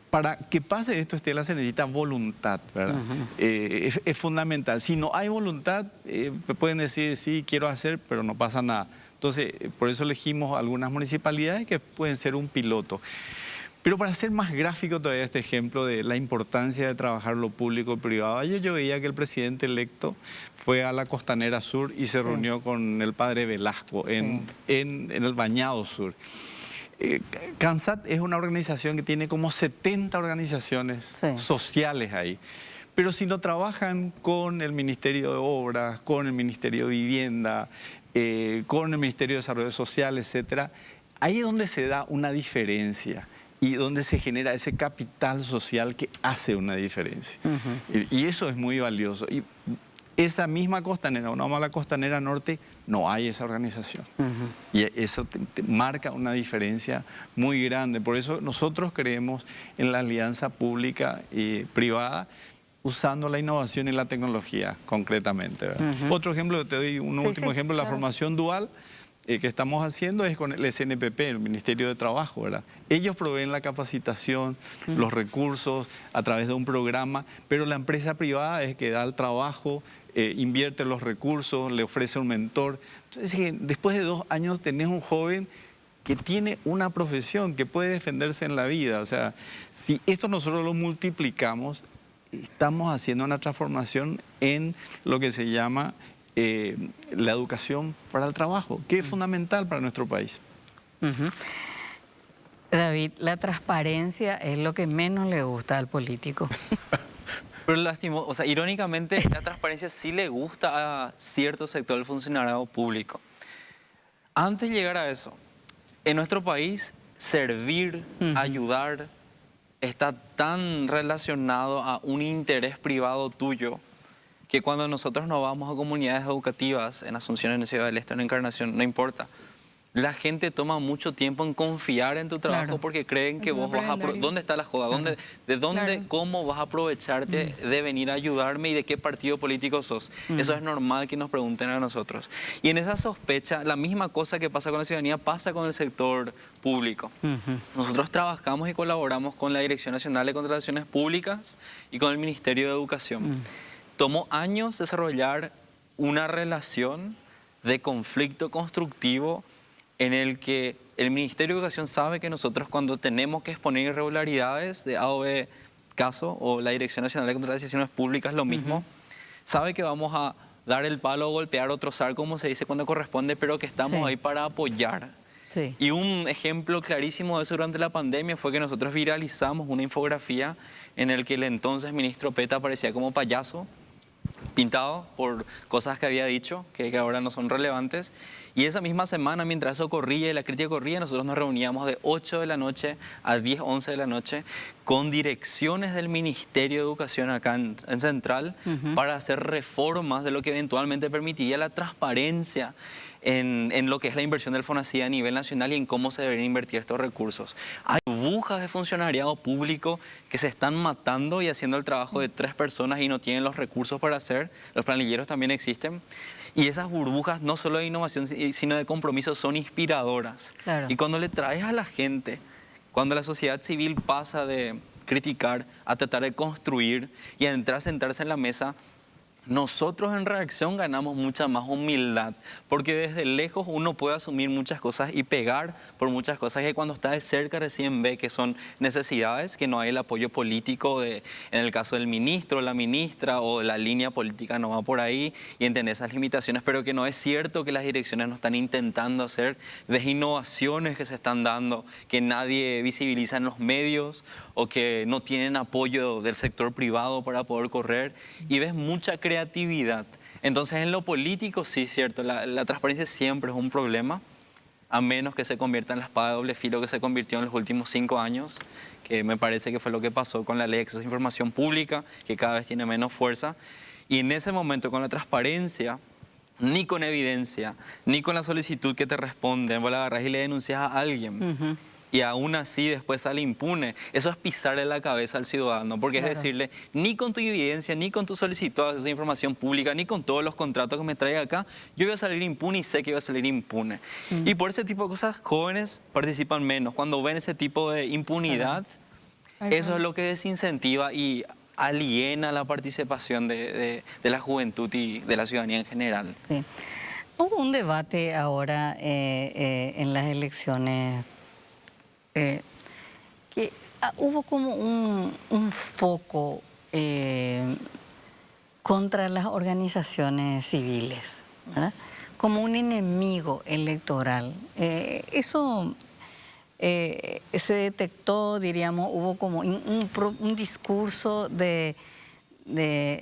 Para que pase esto, Estela, se necesita voluntad, ¿verdad? Es fundamental. Si no hay voluntad, me pueden decir, sí, quiero hacer, pero no pasa nada. Entonces, por eso elegimos algunas municipalidades que pueden ser un piloto. Pero para hacer más gráfico todavía este ejemplo de la importancia de trabajar lo público y privado, ayer yo veía que el presidente electo fue a la Costanera Sur y se reunió con el padre Velasco en el Bañado Sur. CANSAT es una organización que tiene como 70 organizaciones sociales ahí. Pero si no trabajan con el Ministerio de Obras, con el Ministerio de Vivienda, con el Ministerio de Desarrollo Social, etc., ahí es donde se da una diferencia y donde se genera ese capital social que hace una diferencia. Y eso es muy valioso. Y esa misma costanera, una mala costanera norte, no hay esa organización. Y eso te marca una diferencia muy grande. Por eso nosotros creemos en la alianza pública y privada, usando la innovación y la tecnología concretamente, ¿verdad? Otro ejemplo, te doy un último ejemplo, la formación dual que estamos haciendo es con el SNPP, el Ministerio de Trabajo, ¿verdad? Ellos proveen la capacitación, los recursos a través de un programa, pero la empresa privada es que da el trabajo, invierte los recursos, le ofrece un mentor. Entonces, después de 2 años tenés un joven que tiene una profesión, que puede defenderse en la vida. O sea, si esto nosotros lo multiplicamos, estamos haciendo una transformación en lo que se llama la educación para el trabajo, que es fundamental para nuestro país. David, la transparencia es lo que menos le gusta al político. Pero o sea, irónicamente, la transparencia sí le gusta a cierto sector del funcionariado público. Antes de llegar a eso, en nuestro país, servir, ayudar, está tan relacionado a un interés privado tuyo que cuando nosotros nos vamos a comunidades educativas, en Asunción, en Ciudad del Este, en Encarnación, no importa. La gente toma mucho tiempo en confiar en tu trabajo porque creen que vos vas a... ¿Dónde está la joda? ¿Cómo vas a aprovecharte de venir a ayudarme y de qué partido político sos? Eso es normal que nos pregunten a nosotros. Y en esa sospecha, la misma cosa que pasa con la ciudadanía pasa con el sector público. Nosotros trabajamos y colaboramos con la Dirección Nacional de Contrataciones Públicas y con el Ministerio de Educación. Tomó años desarrollar una relación de conflicto constructivo en el que el Ministerio de Educación sabe que nosotros cuando tenemos que exponer irregularidades de A o B caso, o la Dirección Nacional de Contrataciones Públicas lo mismo, sabe que vamos a dar el palo, golpear o trozar, como se dice cuando corresponde, pero que estamos ahí para apoyar. Y un ejemplo clarísimo de eso durante la pandemia fue que nosotros viralizamos una infografía en el que el entonces ministro Peta aparecía como payaso, pintado por cosas que había dicho, que ahora no son relevantes. Y esa misma semana, mientras eso corría y la crítica corría, nosotros nos reuníamos de 8 de la noche a 10, 11 de la noche con direcciones del Ministerio de Educación acá en Central para hacer reformas de lo que eventualmente permitiría la transparencia en lo que es la inversión del FONACYT a nivel nacional y en cómo se deberían invertir estos recursos. Hay burbujas de funcionariado público que se están matando y haciendo el trabajo de 3 personas y no tienen los recursos para hacer. Los planilleros también existen. Y esas burbujas, no solo de innovación, sino de compromiso, son inspiradoras. Y cuando le traes a la gente, cuando la sociedad civil pasa de criticar a tratar de construir y a entrar a sentarse en la mesa, nosotros en reacción ganamos mucha más humildad, porque desde lejos uno puede asumir muchas cosas y pegar por muchas cosas que cuando está de cerca recién ve que son necesidades, que no hay el apoyo político en el caso del ministro, la ministra o la línea política no va por ahí y entiende esas limitaciones, pero que no es cierto que las direcciones no están intentando hacer, de innovaciones que se están dando, que nadie visibiliza en los medios o que no tienen apoyo del sector privado para poder correr, y ves mucha creatividad. Entonces en lo político sí, cierto, la transparencia siempre es un problema, a menos que se convierta en la espada de doble filo que se convirtió en los últimos 5 años, que me parece que fue lo que pasó con la Ley de Acceso a Información Pública, que cada vez tiene menos fuerza. Y en ese momento, con la transparencia, ni con evidencia, ni con la solicitud que te responden, vos la agarrás y le denuncias a alguien. Y aún así después sale impune. Eso es pisarle la cabeza al ciudadano, porque es decirle, ni con tu evidencia, ni con tu solicitud de acceso a información pública, ni con todos los contratos que me traiga acá, yo voy a salir impune y sé que voy a salir impune. Y por ese tipo de cosas, jóvenes participan menos. Cuando ven ese tipo de impunidad, eso es lo que desincentiva y aliena la participación de la juventud y de la ciudadanía en general. Hubo un debate ahora en las elecciones que hubo como un foco contra las organizaciones civiles, ¿verdad? Como un enemigo electoral. Eso se detectó, diríamos, hubo como un discurso de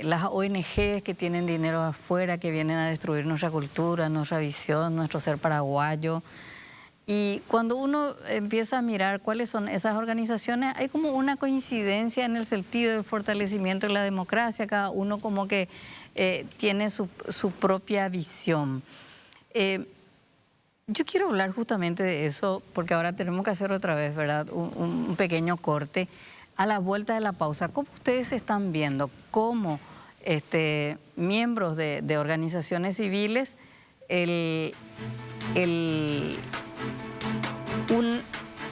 las ONGs que tienen dinero afuera, que vienen a destruir nuestra cultura, nuestra visión, nuestro ser paraguayo. Y cuando uno empieza a mirar cuáles son esas organizaciones, hay como una coincidencia en el sentido del fortalecimiento de la democracia. Cada uno como que tiene su propia visión. Yo quiero hablar justamente de eso, porque ahora tenemos que hacer otra vez, ¿verdad? Un pequeño corte. A la vuelta de la pausa, ¿cómo ustedes están viendo cómo miembros de organizaciones civiles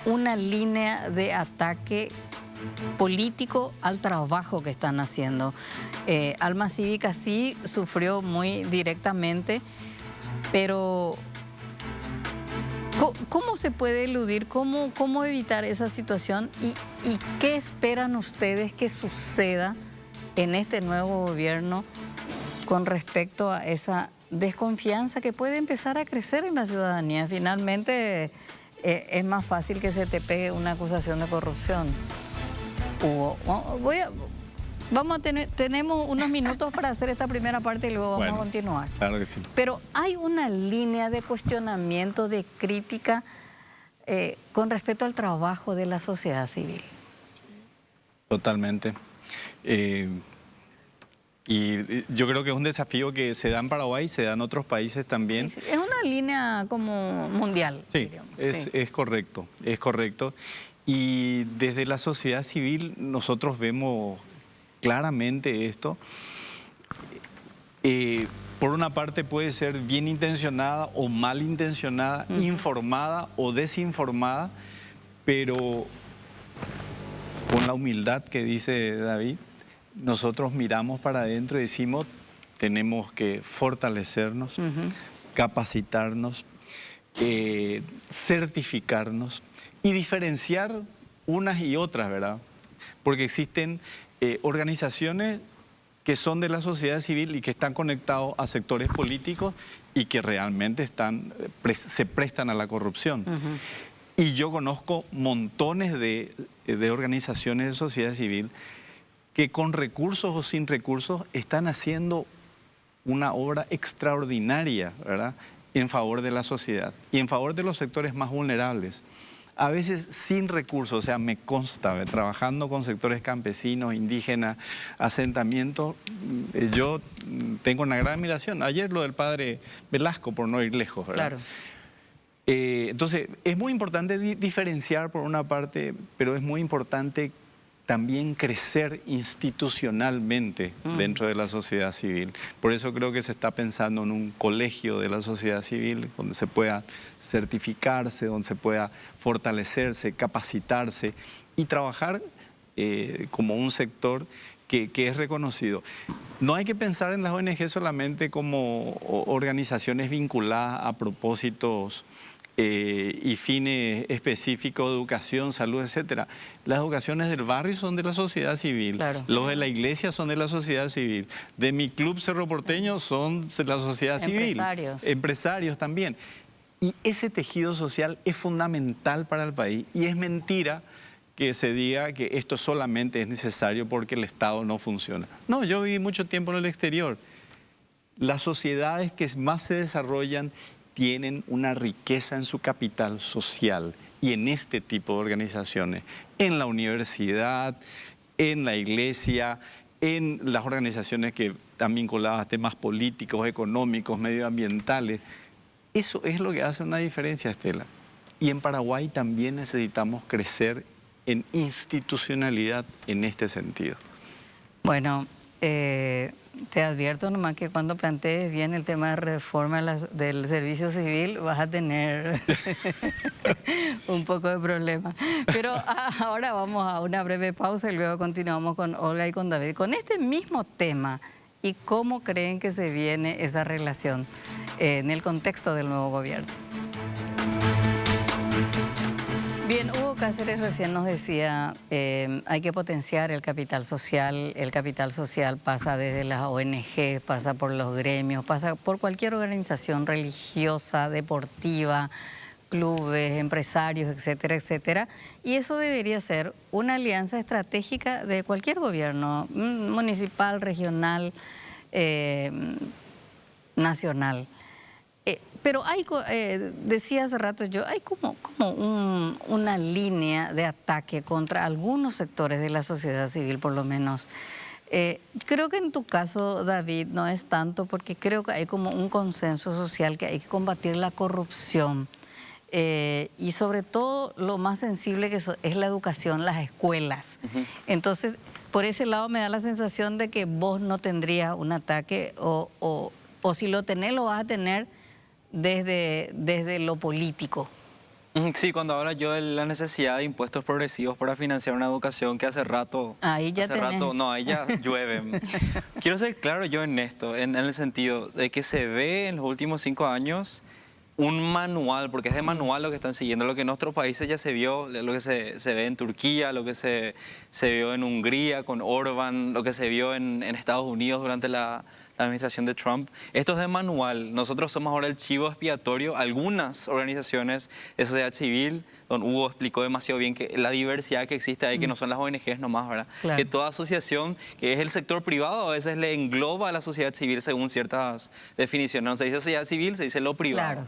una línea de ataque político al trabajo que están haciendo? Alma Cívica sí sufrió muy directamente, pero ¿cómo se puede eludir? ¿Cómo evitar esa situación? ¿Y qué esperan ustedes que suceda en este nuevo gobierno con respecto a esa desconfianza que puede empezar a crecer en la ciudadanía? Finalmente es más fácil que se te pegue una acusación de corrupción. Hugo, tenemos unos minutos para hacer esta primera parte y luego vamos a continuar. Claro que sí. Pero hay una línea de cuestionamiento, de crítica con respecto al trabajo de la sociedad civil. Totalmente. Y yo creo que es un desafío que se da en Paraguay, se da en otros países también. Sí, es una línea como mundial. Sí, diríamos. es correcto, es correcto. Y desde la sociedad civil nosotros vemos claramente esto. Por una parte puede ser bien intencionada o mal intencionada, informada o desinformada, pero con la humildad que dice David, nosotros miramos para adentro y decimos, tenemos que fortalecernos, capacitarnos, certificarnos y diferenciar unas y otras, ¿verdad? Porque existen organizaciones que son de la sociedad civil y que están conectados a sectores políticos y que realmente se prestan a la corrupción. Y yo conozco montones de organizaciones de sociedad civil que con recursos o sin recursos están haciendo una obra extraordinaria, ¿verdad?, en favor de la sociedad y en favor de los sectores más vulnerables. A veces sin recursos, o sea, me consta, trabajando con sectores campesinos, indígenas, asentamientos, yo tengo una gran admiración. Ayer lo del padre Velasco, por no ir lejos, ¿verdad? Claro. Entonces, es muy importante diferenciar por una parte, pero es muy importante también crecer institucionalmente dentro de la sociedad civil. Por eso creo que se está pensando en un colegio de la sociedad civil donde se pueda certificarse, donde se pueda fortalecerse, capacitarse y trabajar como un sector que es reconocido. No hay que pensar en las ONG solamente como organizaciones vinculadas a propósitos y fines específicos de educación, salud, etcétera. Las educaciones del barrio son de la sociedad civil, Claro. Los de la iglesia son de la sociedad civil, de mi club Cerro Porteño son de la sociedad civil, empresarios también. Y ese tejido social es fundamental para el país y es mentira que se diga que esto solamente es necesario porque el Estado no funciona. No, yo viví mucho tiempo en el exterior. Las sociedades que más se desarrollan tienen una riqueza en su capital social y en este tipo de organizaciones, en la universidad, en la iglesia, en las organizaciones que están vinculadas a temas políticos, económicos, medioambientales. Eso es lo que hace una diferencia, Estela. Y en Paraguay también necesitamos crecer en institucionalidad en este sentido. Bueno, te advierto nomás que cuando plantees bien el tema de reforma del servicio civil vas a tener un poco de problema. Pero ahora vamos a una breve pausa y luego continuamos con Olga y con David. Con este mismo tema y cómo creen que se viene esa relación en el contexto del nuevo gobierno. Bien, Hugo Cáceres recién nos decía, hay que potenciar el capital social. El capital social pasa desde las ONG, pasa por los gremios, pasa por cualquier organización religiosa, deportiva, clubes, empresarios, etcétera, etcétera. Y eso debería ser una alianza estratégica de cualquier gobierno, municipal, regional, nacional. Pero hay, decía hace rato yo, hay como una línea de ataque contra algunos sectores de la sociedad civil, por lo menos. Creo que en tu caso, David, no es tanto porque creo que hay como un consenso social que hay que combatir la corrupción. Y sobre todo lo más sensible que es la educación, las escuelas. Entonces, por ese lado me da la sensación de que vos no tendrías un ataque o si lo tenés, lo vas a tener desde lo político. Sí, cuando hablo yo de la necesidad de impuestos progresivos para financiar una educación que hace rato... Ahí ya ahí ya llueve. Quiero ser claro yo en esto, en el sentido de que se ve en los últimos 5 años un manual, porque es de manual lo que están siguiendo, lo que en otros países ya se vio, lo que se ve en Turquía, lo que se vio en Hungría con Orbán, lo que se vio en Estados Unidos durante la administración de Trump. Esto es de manual. Nosotros somos ahora el chivo expiatorio. Algunas organizaciones de sociedad civil, don Hugo explicó demasiado bien que la diversidad que existe ahí, que no son las ONGs nomás, ¿verdad? Claro. Que toda asociación, que es el sector privado, a veces le engloba a la sociedad civil según ciertas definiciones. No se dice sociedad civil, se dice lo privado. Claro.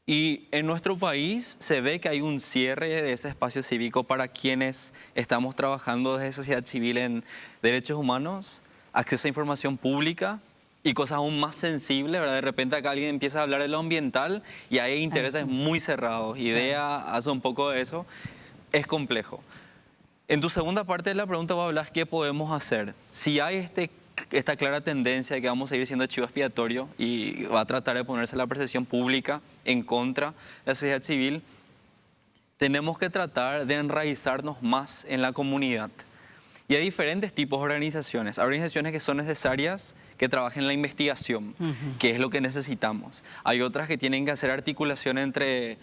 Y en nuestro país se ve que hay un cierre de ese espacio cívico para quienes estamos trabajando desde sociedad civil en derechos humanos, acceso a información pública y cosas aún más sensibles, ¿verdad? De repente acá alguien empieza a hablar de lo ambiental y hay intereses muy cerrados. IDEA hace un poco de eso. Es complejo. En tu segunda parte de la pregunta vos hablas qué podemos hacer. Si hay esta clara tendencia de que vamos a seguir siendo chivo expiatorio y va a tratar de ponerse la percepción pública en contra de la sociedad civil, tenemos que tratar de enraizarnos más en la comunidad. Y hay diferentes tipos de organizaciones. Hay organizaciones que son necesarias que trabajen en la investigación, que es lo que necesitamos. Hay otras que tienen que hacer articulación entre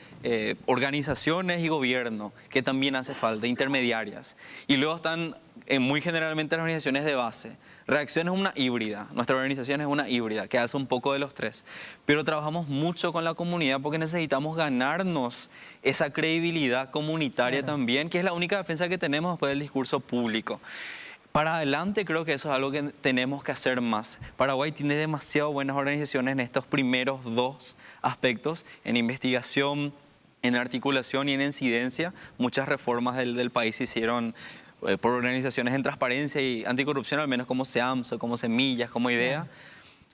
organizaciones y gobierno, que también hace falta, intermediarias. Y luego están muy generalmente las organizaciones de base. Reacción es una híbrida, nuestra organización es una híbrida, que hace un poco de los tres. Pero trabajamos mucho con la comunidad porque necesitamos ganarnos esa credibilidad comunitaria también, que es la única defensa que tenemos después del discurso público. Para adelante creo que eso es algo que tenemos que hacer más. Paraguay tiene demasiado buenas organizaciones en estos primeros dos aspectos, en investigación, en articulación y en incidencia. Muchas reformas del país se hicieron por organizaciones en transparencia y anticorrupción, al menos como SEAMSO, como Semillas, como IDEA.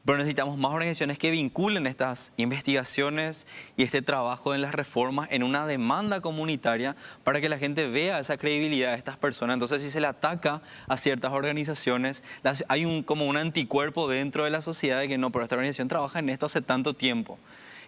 Pero necesitamos más organizaciones que vinculen estas investigaciones y este trabajo en las reformas en una demanda comunitaria para que la gente vea esa credibilidad de estas personas. Entonces, si se le ataca a ciertas organizaciones, hay como un anticuerpo dentro de la sociedad de que no, pero esta organización trabaja en esto hace tanto tiempo.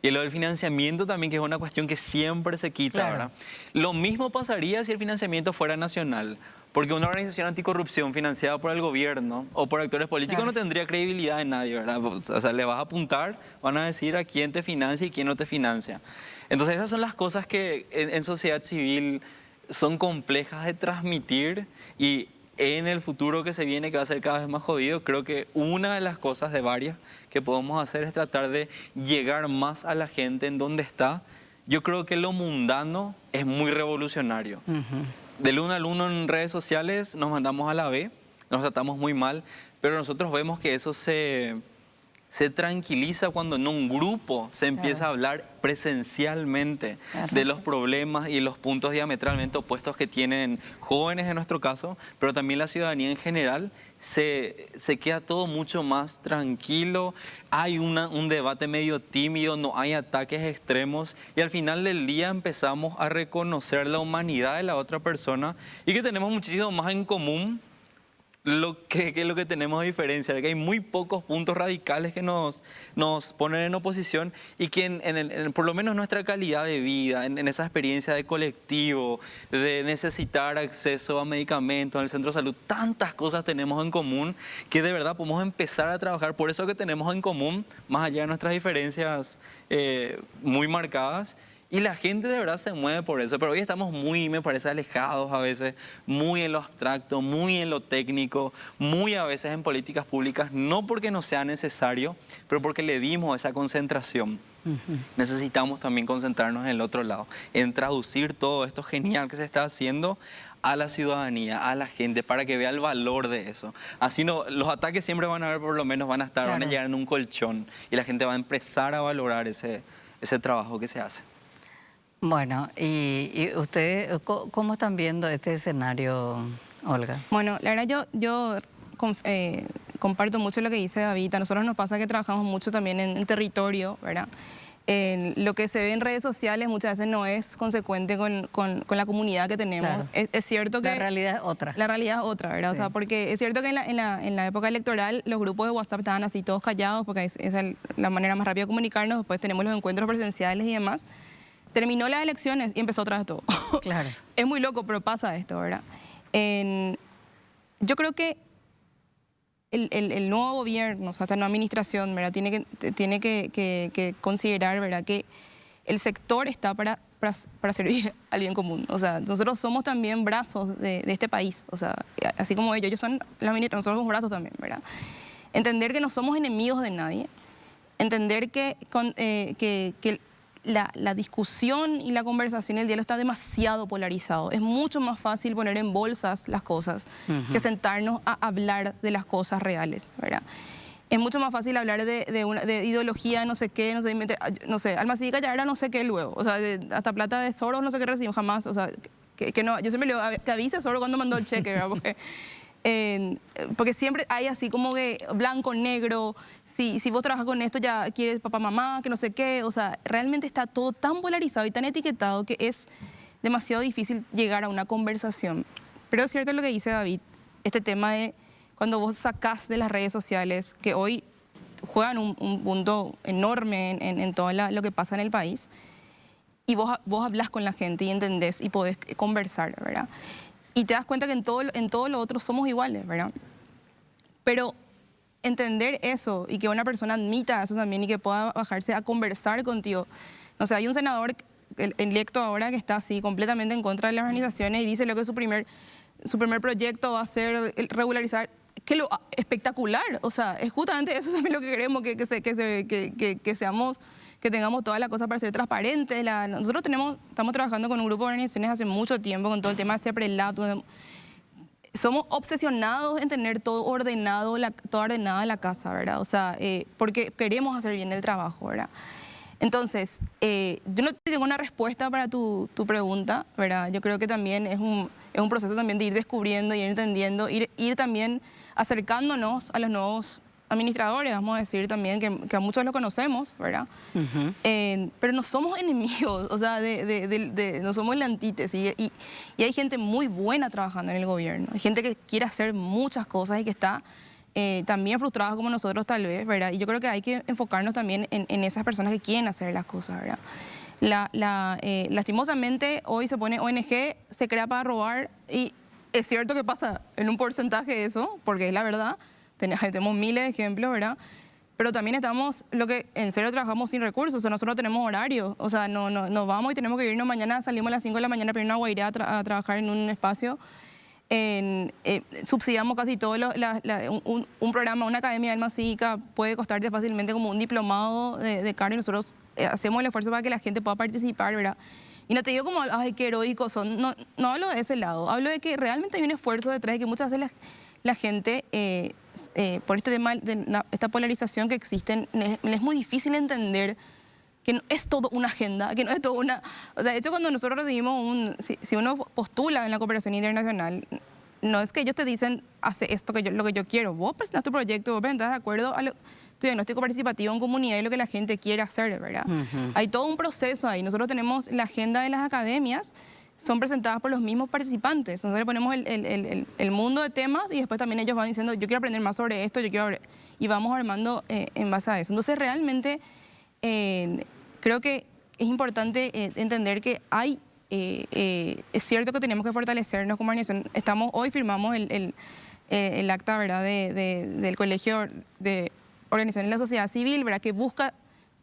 Y lo del financiamiento también, que es una cuestión que siempre se quita, Claro. ¿verdad? Lo mismo pasaría si el financiamiento fuera nacional. Porque una organización anticorrupción financiada por el gobierno o por actores políticos no tendría credibilidad en nadie, ¿verdad? O sea, le vas a apuntar, van a decir a quién te financia y quién no te financia. Entonces esas son las cosas que en sociedad civil son complejas de transmitir y en el futuro que se viene, que va a ser cada vez más jodido, creo que una de las cosas de varias que podemos hacer es tratar de llegar más a la gente en donde está. Yo creo que lo mundano es muy revolucionario. Del uno al uno en redes sociales nos mandamos a la B, nos tratamos muy mal, pero nosotros vemos que eso se tranquiliza cuando en un grupo se empieza a hablar presencialmente de los problemas y los puntos diametralmente opuestos que tienen jóvenes en nuestro caso, pero también la ciudadanía en general. Se queda todo mucho más tranquilo, hay un debate medio tímido, no hay ataques extremos y al final del día empezamos a reconocer la humanidad de la otra persona y que tenemos muchísimo más en común que lo que tenemos de diferencia, que hay muy pocos puntos radicales que nos ponen en oposición y que por lo menos nuestra calidad de vida, en esa experiencia de colectivo, de necesitar acceso a medicamentos en el centro de salud, tantas cosas tenemos en común que de verdad podemos empezar a trabajar por eso que tenemos en común, más allá de nuestras diferencias muy marcadas. Y la gente de verdad se mueve por eso, pero hoy estamos muy, me parece, alejados a veces, muy en lo abstracto, muy en lo técnico, muy a veces en políticas públicas, no porque no sea necesario, pero porque le dimos esa concentración. Necesitamos también concentrarnos en el otro lado, en traducir todo esto genial que se está haciendo a la ciudadanía, a la gente, para que vea el valor de eso. Así no, los ataques siempre van a haber, por lo menos van a estar, van a llegar en un colchón y la gente va a empezar a valorar ese trabajo que se hace. Bueno, y ustedes, ¿cómo están viendo este escenario, Olga? Bueno, la verdad yo comparto mucho lo que dice David. A nosotros nos pasa que trabajamos mucho también en territorio, ¿verdad? Lo que se ve en redes sociales muchas veces no es consecuente con la comunidad que tenemos. Claro. Es cierto que... La realidad es otra. La realidad es otra, ¿verdad? Sí. O sea, porque es cierto que en la época electoral los grupos de WhatsApp estaban así todos callados porque esa es la manera más rápida de comunicarnos. Después tenemos los encuentros presenciales y demás. Terminó las elecciones y empezó otra vez todo. Claro. Es muy loco, pero pasa esto, ¿verdad? Yo creo que el nuevo gobierno, o sea, esta nueva administración, ¿verdad? Tiene que considerar, ¿verdad?, que el sector está para servir al bien común. O sea, nosotros somos también brazos de este país. O sea, así como ellos son los ministros, nosotros somos brazos también, ¿verdad? Entender que no somos enemigos de nadie. Entender que la discusión y la conversación, el diálogo está demasiado polarizado. Es mucho más fácil poner en bolsas las cosas que sentarnos a hablar de las cosas reales, ¿verdad? Es mucho más fácil hablar de ideología, no sé qué, no sé, Almacid Callara no sé qué luego, o sea, hasta plata de Soros no sé qué recibimos jamás, o sea, que no, yo siempre le digo, que avise Soros cuando mandó el cheque, ¿verdad? Porque siempre hay así como que blanco, negro, si vos trabajas con esto ya quieres papá, mamá, que no sé qué, o sea, realmente está todo tan polarizado y tan etiquetado que es demasiado difícil llegar a una conversación. Pero es cierto lo que dice David, este tema de cuando vos sacás de las redes sociales, que hoy juegan un punto enorme en todo lo que pasa en el país, y vos hablás con la gente y entendés y podés conversar, ¿verdad? Y te das cuenta que en todo lo otro somos iguales, ¿verdad? Pero entender eso y que una persona admita eso también y que pueda bajarse a conversar contigo. No sé, hay un senador electo ahora que está así completamente en contra de las organizaciones y dice lo que su primer proyecto va a ser regularizar, que lo espectacular, o sea, es justamente eso también lo que queremos, que seamos, que tengamos toda la cosa para ser transparentes. Nosotros estamos trabajando con un grupo de organizaciones hace mucho tiempo con todo el tema de CEPRELAT. Somos obsesionados en tener todo ordenado, toda ordenada la casa, ¿verdad? O sea, porque queremos hacer bien el trabajo, ¿verdad? Entonces, yo no tengo una respuesta para tu pregunta, ¿verdad? Yo creo que también es un proceso también de ir descubriendo, ir entendiendo, ir también acercándonos a los nuevos administradores, vamos a decir también, que a muchos los conocemos, ¿verdad? Pero no somos enemigos, o sea, no somos la antítesis. Y hay gente muy buena trabajando en el gobierno, hay gente que quiere hacer muchas cosas y que está también frustrada como nosotros tal vez, ¿verdad? Y yo creo que hay que enfocarnos también en esas personas que quieren hacer las cosas, ¿verdad? Lastimosamente hoy se pone ONG, se crea para robar y es cierto que pasa en un porcentaje eso, porque es la verdad, tenemos miles de ejemplos, ¿verdad? Pero también estamos, en serio trabajamos sin recursos, o sea, nosotros no tenemos horario, o sea, no vamos y tenemos que irnos mañana, salimos a las 5 de la mañana para irnos a Guairá a trabajar en un espacio. Subsidiamos casi todo, un programa, una academia de alma cívica puede costarte fácilmente como un diplomado de carne y nosotros hacemos el esfuerzo para que la gente pueda participar, ¿verdad? Y no te digo como, ay, qué heroicos son, no hablo de ese lado, hablo de que realmente hay un esfuerzo detrás y que muchas veces la gente, por este tema de esta polarización que existe, es muy difícil entender que no es todo una agenda, que no es todo una... O sea, de hecho, cuando nosotros recibimos si uno postula en la cooperación internacional, no es que ellos te dicen, hace esto lo que yo quiero. Vos presentas tu proyecto, vos presentas de acuerdo a tu diagnóstico participativo en comunidad y lo que la gente quiere hacer, ¿verdad? Hay todo un proceso ahí. Nosotros tenemos la agenda de las academias, son presentadas por los mismos participantes. Nosotros le ponemos el mundo de temas y después también ellos van diciendo, yo quiero aprender más sobre esto, y vamos armando en base a eso. Entonces, realmente... creo que es importante entender que es cierto que tenemos que fortalecernos como organización. Hoy firmamos el acta, ¿verdad?, del Colegio de Organizaciones de la Sociedad Civil, ¿verdad?, que busca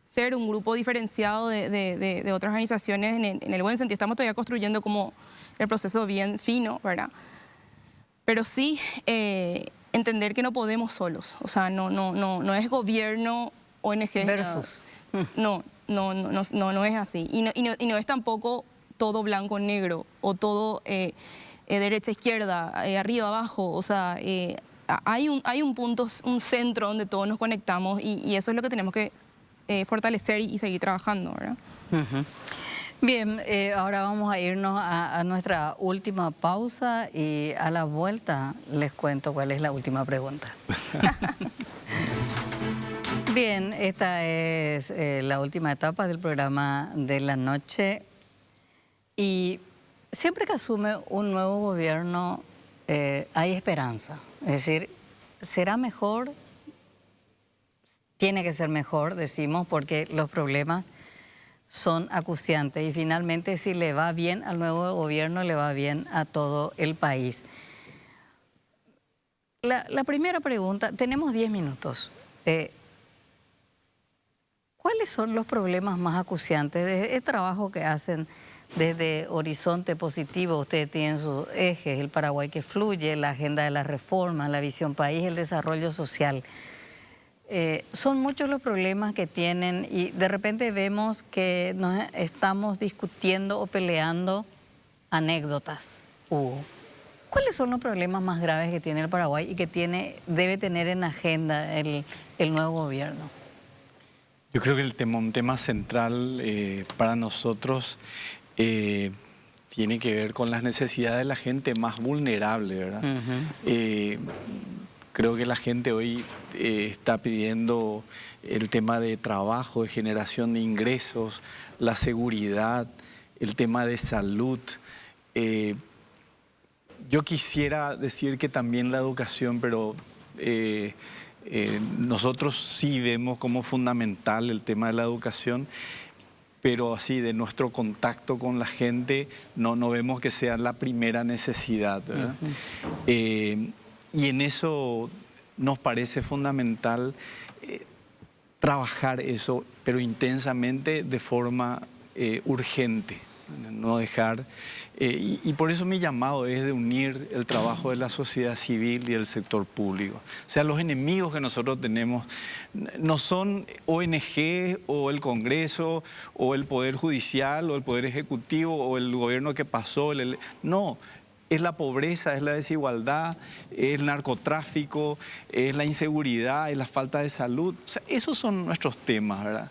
ser un grupo diferenciado de otras organizaciones en el buen sentido. Estamos todavía construyendo como el proceso bien fino, ¿verdad? Pero sí entender que no podemos solos. O sea, no es gobierno, ONG... Versus. No es así. Y no es tampoco todo blanco o negro, o todo derecha, izquierda, arriba, abajo. O sea, hay un punto, un centro donde todos nos conectamos y eso es lo que tenemos que fortalecer y seguir trabajando, ¿verdad? Bien, ahora vamos a irnos a nuestra última pausa y a la vuelta les cuento cuál es la última pregunta. Bien, esta es la última etapa del programa de la noche y siempre que asume un nuevo gobierno hay esperanza. Es decir, ¿será mejor? Tiene que ser mejor, decimos, porque los problemas son acuciantes y finalmente si le va bien al nuevo gobierno, le va bien a todo el país. La primera pregunta, tenemos 10 minutos. ¿Cuáles son los problemas más acuciantes de el trabajo que hacen desde Horizonte Positivo? Ustedes tienen sus ejes, el Paraguay que fluye, la agenda de las reformas, la visión país, el desarrollo social. Son muchos los problemas que tienen y de repente vemos que nos estamos discutiendo o peleando anécdotas. ¿Cuáles son los problemas más graves que tiene el Paraguay y que debe tener en agenda el nuevo gobierno? Yo creo que un tema central para nosotros tiene que ver con las necesidades de la gente más vulnerable, ¿verdad? Creo que la gente hoy está pidiendo el tema de trabajo, de generación de ingresos, la seguridad, el tema de salud. Yo quisiera decir que también la educación, pero nosotros sí vemos como fundamental el tema de la educación, pero así de nuestro contacto con la gente no vemos que sea la primera necesidad, ¿verdad? Y en eso nos parece fundamental trabajar eso, pero intensamente de forma urgente. No dejar, y por eso mi llamado es de unir el trabajo de la sociedad civil y el sector público. O sea, los enemigos que nosotros tenemos no son ONG o el Congreso o el Poder Judicial o el Poder Ejecutivo o el gobierno que pasó. No, es la pobreza, es la desigualdad, es el narcotráfico, es la inseguridad, es la falta de salud. O sea, esos son nuestros temas, ¿verdad?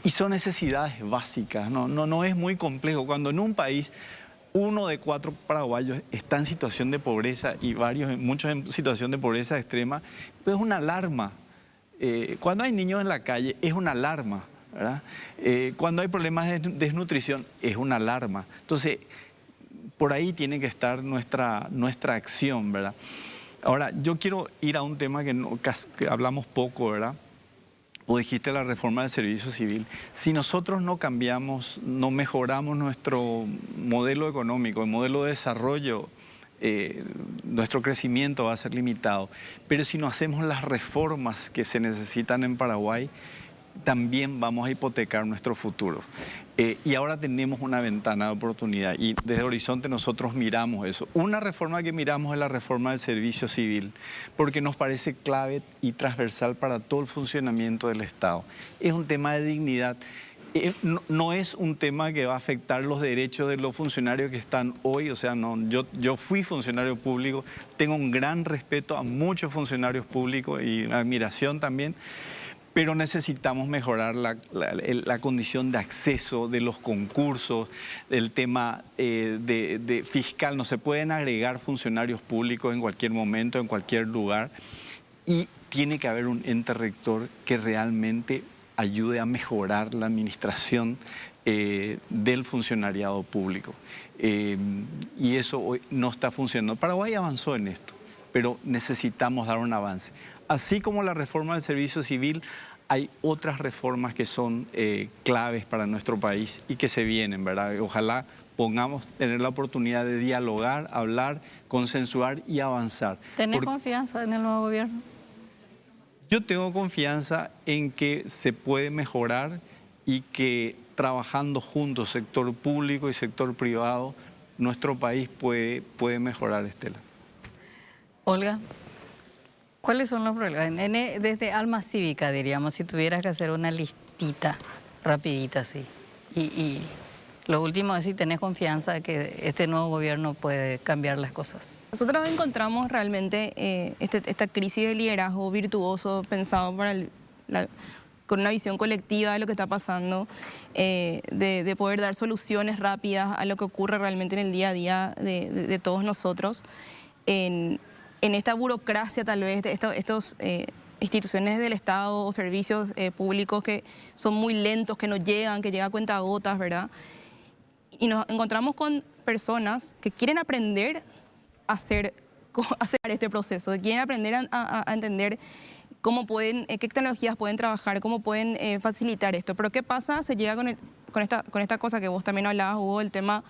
Y son necesidades básicas, no es muy complejo. Cuando en un país 1 de 4 paraguayos está en situación de pobreza y muchos en situación de pobreza extrema, pues es una alarma. Cuando hay niños en la calle es una alarma, ¿verdad? Cuando hay problemas de desnutrición es una alarma. Entonces, por ahí tiene que estar nuestra acción, ¿verdad? Ahora, yo quiero ir a un tema que hablamos poco, ¿verdad? O dijiste la reforma del servicio civil. Si nosotros no cambiamos, no mejoramos nuestro modelo económico, el modelo de desarrollo, nuestro crecimiento va a ser limitado. Pero si no hacemos las reformas que se necesitan en Paraguay, también vamos a hipotecar nuestro futuro. Y ahora tenemos una ventana de oportunidad y desde Horizonte nosotros miramos eso. Una reforma que miramos es la reforma del servicio civil, porque nos parece clave y transversal para todo el funcionamiento del Estado. Es un tema de dignidad. No es un tema que va a afectar los derechos de los funcionarios que están hoy. O sea, yo fui funcionario público, tengo un gran respeto a muchos funcionarios públicos y admiración también. Pero necesitamos mejorar la condición de acceso de los concursos, el tema de fiscal. No se pueden agregar funcionarios públicos en cualquier momento, en cualquier lugar. Y tiene que haber un ente rector que realmente ayude a mejorar la administración del funcionariado público. Y eso hoy no está funcionando. Paraguay avanzó en esto, pero necesitamos dar un avance. Así como la reforma del servicio civil, hay otras reformas que son claves para nuestro país y que se vienen, ¿verdad? Ojalá tener la oportunidad de dialogar, hablar, consensuar y avanzar. ¿Tenés confianza en el nuevo gobierno? Yo tengo confianza en que se puede mejorar y que trabajando juntos, sector público y sector privado, nuestro país puede mejorar, Estela. Olga, ¿cuáles son los problemas? Desde Alma Cívica, diríamos, si tuvieras que hacer una listita rapidita así. Y lo último es si tenés confianza de que este nuevo gobierno puede cambiar las cosas. Nosotros encontramos realmente esta crisis de liderazgo virtuoso pensado con una visión colectiva de lo que está pasando, de poder dar soluciones rápidas a lo que ocurre realmente en el día a día de todos nosotros. En esta burocracia tal vez, de estos instituciones del Estado o servicios públicos que son muy lentos, que no llegan, que llegan a cuentagotas, ¿verdad? Y nos encontramos con personas que quieren aprender a hacer este proceso, que quieren aprender a entender cómo pueden, qué tecnologías pueden trabajar, cómo pueden facilitar esto. Pero ¿qué pasa? Se llega con esta cosa que vos también hablabas, Hugo, el tema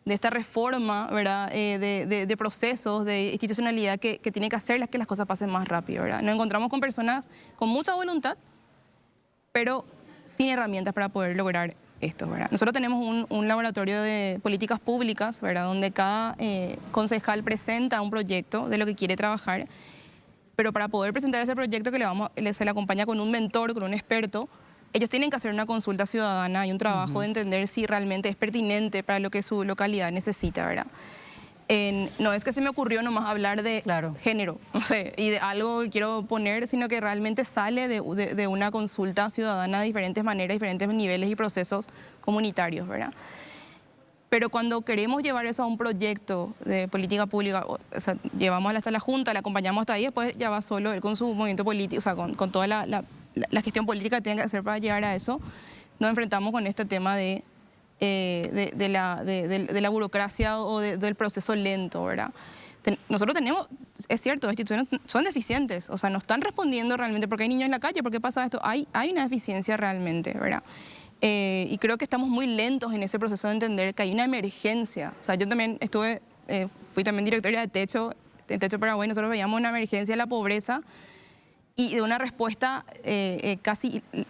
de esta reforma, ¿verdad? De procesos, de institucionalidad que tiene que hacer que las cosas pasen más rápido, ¿verdad? Nos encontramos con personas con mucha voluntad, pero sin herramientas para poder lograr esto, ¿verdad? Nosotros tenemos un laboratorio de políticas públicas, ¿verdad? Donde cada concejal presenta un proyecto de lo que quiere trabajar, pero para poder presentar ese proyecto se le acompaña con un mentor, con un experto, ellos tienen que hacer una consulta ciudadana y un trabajo de entender si realmente es pertinente para lo que su localidad necesita, ¿verdad? No es que se me ocurrió nomás hablar de género, no sé, y de algo que quiero poner, sino que realmente sale de una consulta ciudadana de diferentes maneras, diferentes niveles y procesos comunitarios, ¿verdad? Pero cuando queremos llevar eso a un proyecto de política pública, o sea, llevamos hasta la Junta, la acompañamos hasta ahí, después ya va solo él con su movimiento político, o sea, con toda la gestión política que tiene que hacer para llegar a eso, nos enfrentamos con este tema de la burocracia o del proceso lento, ¿verdad? Nosotros tenemos, es cierto, las instituciones son deficientes, o sea, no están respondiendo realmente porque hay niños en la calle, ¿por qué pasa esto? Hay una deficiencia realmente, ¿verdad? Y creo que estamos muy lentos en ese proceso de entender que hay una emergencia. O sea, yo también fui también directora de Techo Paraguay, nosotros veíamos una emergencia de la pobreza y de una respuesta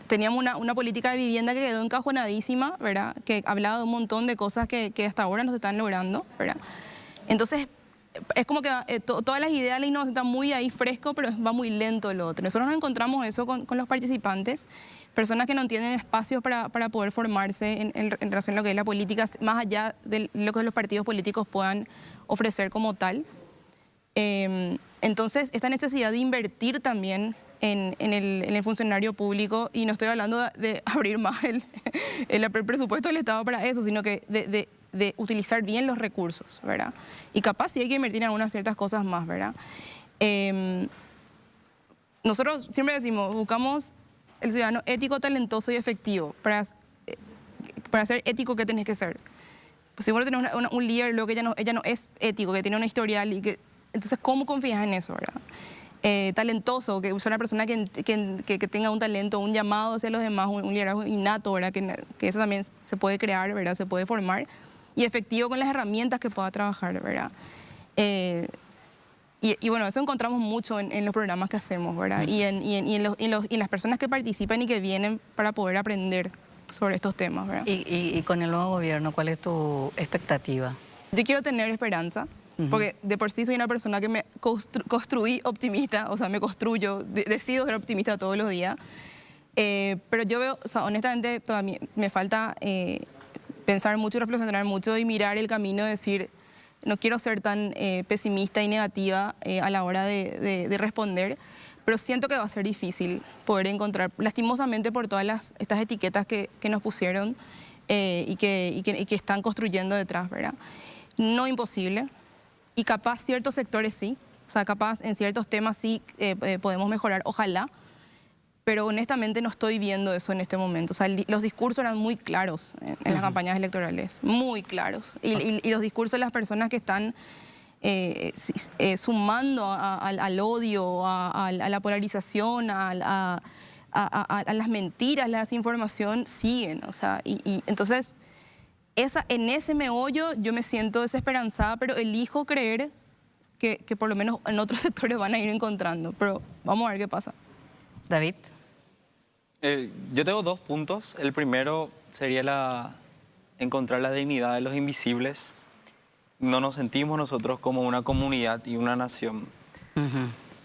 teníamos una política de vivienda que quedó encajonadísima, ¿verdad? Que hablaba de un montón de cosas que hasta ahora no se están logrando, ¿verdad? Entonces, es como que todas las ideas de la innovación están muy ahí fresco, pero va muy lento lo otro. Nosotros nos encontramos eso con los participantes, personas que no tienen espacios para poder formarse en relación a lo que es la política, más allá de lo que los partidos políticos puedan ofrecer como tal. Entonces, esta necesidad de invertir también en el funcionario público, y no estoy hablando de abrir más el presupuesto del Estado para eso, sino que de utilizar bien los recursos, ¿verdad? Y capaz sí hay que invertir en algunas ciertas cosas más, ¿verdad? Nosotros siempre decimos, buscamos el ciudadano ético, talentoso y efectivo. Para ser ético, ¿qué tenés que ser? Pues si vos tenés un líder, luego que ella no es ético, que tiene una historial, entonces, ¿cómo confías en eso, verdad? Talentoso, que es una persona que tenga un talento, un llamado hacia los demás, un liderazgo innato, ¿verdad? Que eso también se puede crear, ¿verdad? Se puede formar. Y efectivo con las herramientas que pueda trabajar, ¿verdad? Y bueno, eso encontramos mucho en los programas que hacemos, ¿verdad? Y en las personas que participan y que vienen para poder aprender sobre estos temas, ¿verdad? Y con el nuevo gobierno, ¿cuál es tu expectativa? Yo quiero tener esperanza, porque de por sí soy una persona que me construí optimista, o sea, me construyo, decido ser optimista todos los días. Pero yo veo, o sea, honestamente, todavía me falta pensar mucho, reflexionar mucho y mirar el camino, decir, no quiero ser tan pesimista y negativa a la hora de responder, pero siento que va a ser difícil poder encontrar, lastimosamente por todas estas etiquetas que nos pusieron y que están construyendo detrás, ¿verdad? No imposible, y capaz ciertos sectores sí, o sea, capaz en ciertos temas sí podemos mejorar, ojalá, pero honestamente no estoy viendo eso en este momento. O sea, los discursos eran muy claros en las campañas electorales, muy claros. Y los discursos de las personas que están sumando al odio, a la polarización, a las mentiras, la desinformación, siguen. O sea, y entonces, en ese meollo yo me siento desesperanzada, pero elijo creer que por lo menos en otros sectores van a ir encontrando. Pero vamos a ver qué pasa. David. Yo tengo 2 puntos. El primero sería encontrar la dignidad de los invisibles. No nos sentimos nosotros como una comunidad y una nación.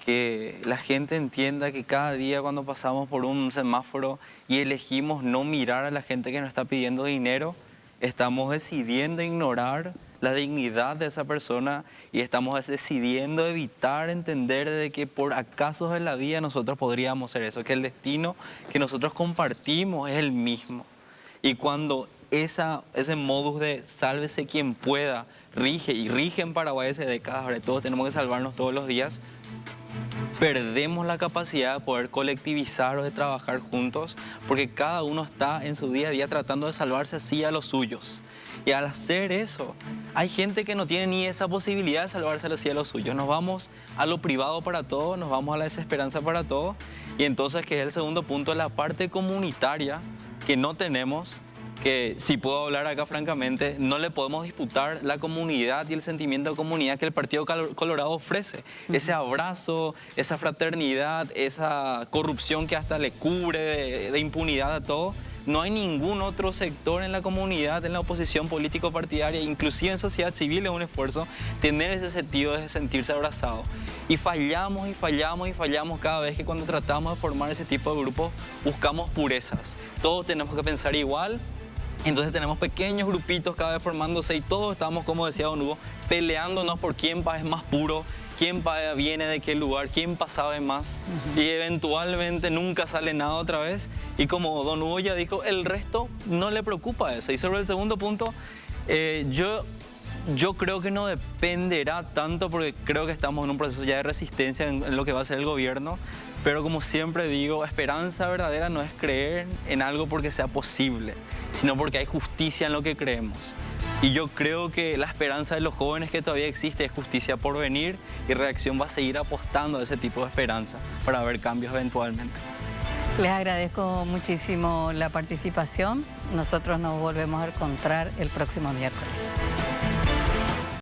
Que la gente entienda que cada día cuando pasamos por un semáforo y elegimos no mirar a la gente que nos está pidiendo dinero, estamos decidiendo ignorar la dignidad de esa persona y estamos decidiendo evitar entender de que por acasos de la vida nosotros podríamos ser eso, que el destino que nosotros compartimos es el mismo. Y cuando ese modus de sálvese quien pueda rige en Paraguay hace décadas, ahora todos tenemos que salvarnos todos los días, perdemos la capacidad de poder colectivizar o de trabajar juntos, porque cada uno está en su día a día tratando de salvarse así a los suyos. Y al hacer eso, hay gente que no tiene ni esa posibilidad de salvarse así a los suyos. Nos vamos a lo privado para todo, nos vamos a la desesperanza para todo. Y entonces, que es el segundo punto, la parte comunitaria que no tenemos, que, si puedo hablar acá francamente, no le podemos disputar la comunidad y el sentimiento de comunidad que el Partido Colorado ofrece. Ese abrazo, esa fraternidad, esa corrupción que hasta le cubre de impunidad a todo. No hay ningún otro sector en la comunidad, en la oposición político-partidaria, inclusive en sociedad civil, es un esfuerzo tener ese sentido de sentirse abrazado. Y fallamos y fallamos y fallamos cada vez que cuando tratamos de formar ese tipo de grupos buscamos purezas. Todos tenemos que pensar igual, entonces tenemos pequeños grupitos cada vez formándose y todos estamos, como decía Don Hugo, peleándonos por quién es más puro, quién viene de qué lugar, quién sabe más. Y eventualmente nunca sale nada otra vez. Y como Don Hugo ya dijo, el resto no le preocupa eso. Y sobre el segundo punto, yo creo que no dependerá tanto porque creo que estamos en un proceso ya de resistencia en lo que va a ser el gobierno. Pero como siempre digo, esperanza verdadera no es creer en algo porque sea posible, sino porque hay justicia en lo que creemos. Y yo creo que la esperanza de los jóvenes que todavía existe es justicia por venir y Reacción va a seguir apostando a ese tipo de esperanza para ver cambios eventualmente. Les agradezco muchísimo la participación. Nosotros nos volvemos a encontrar el próximo miércoles.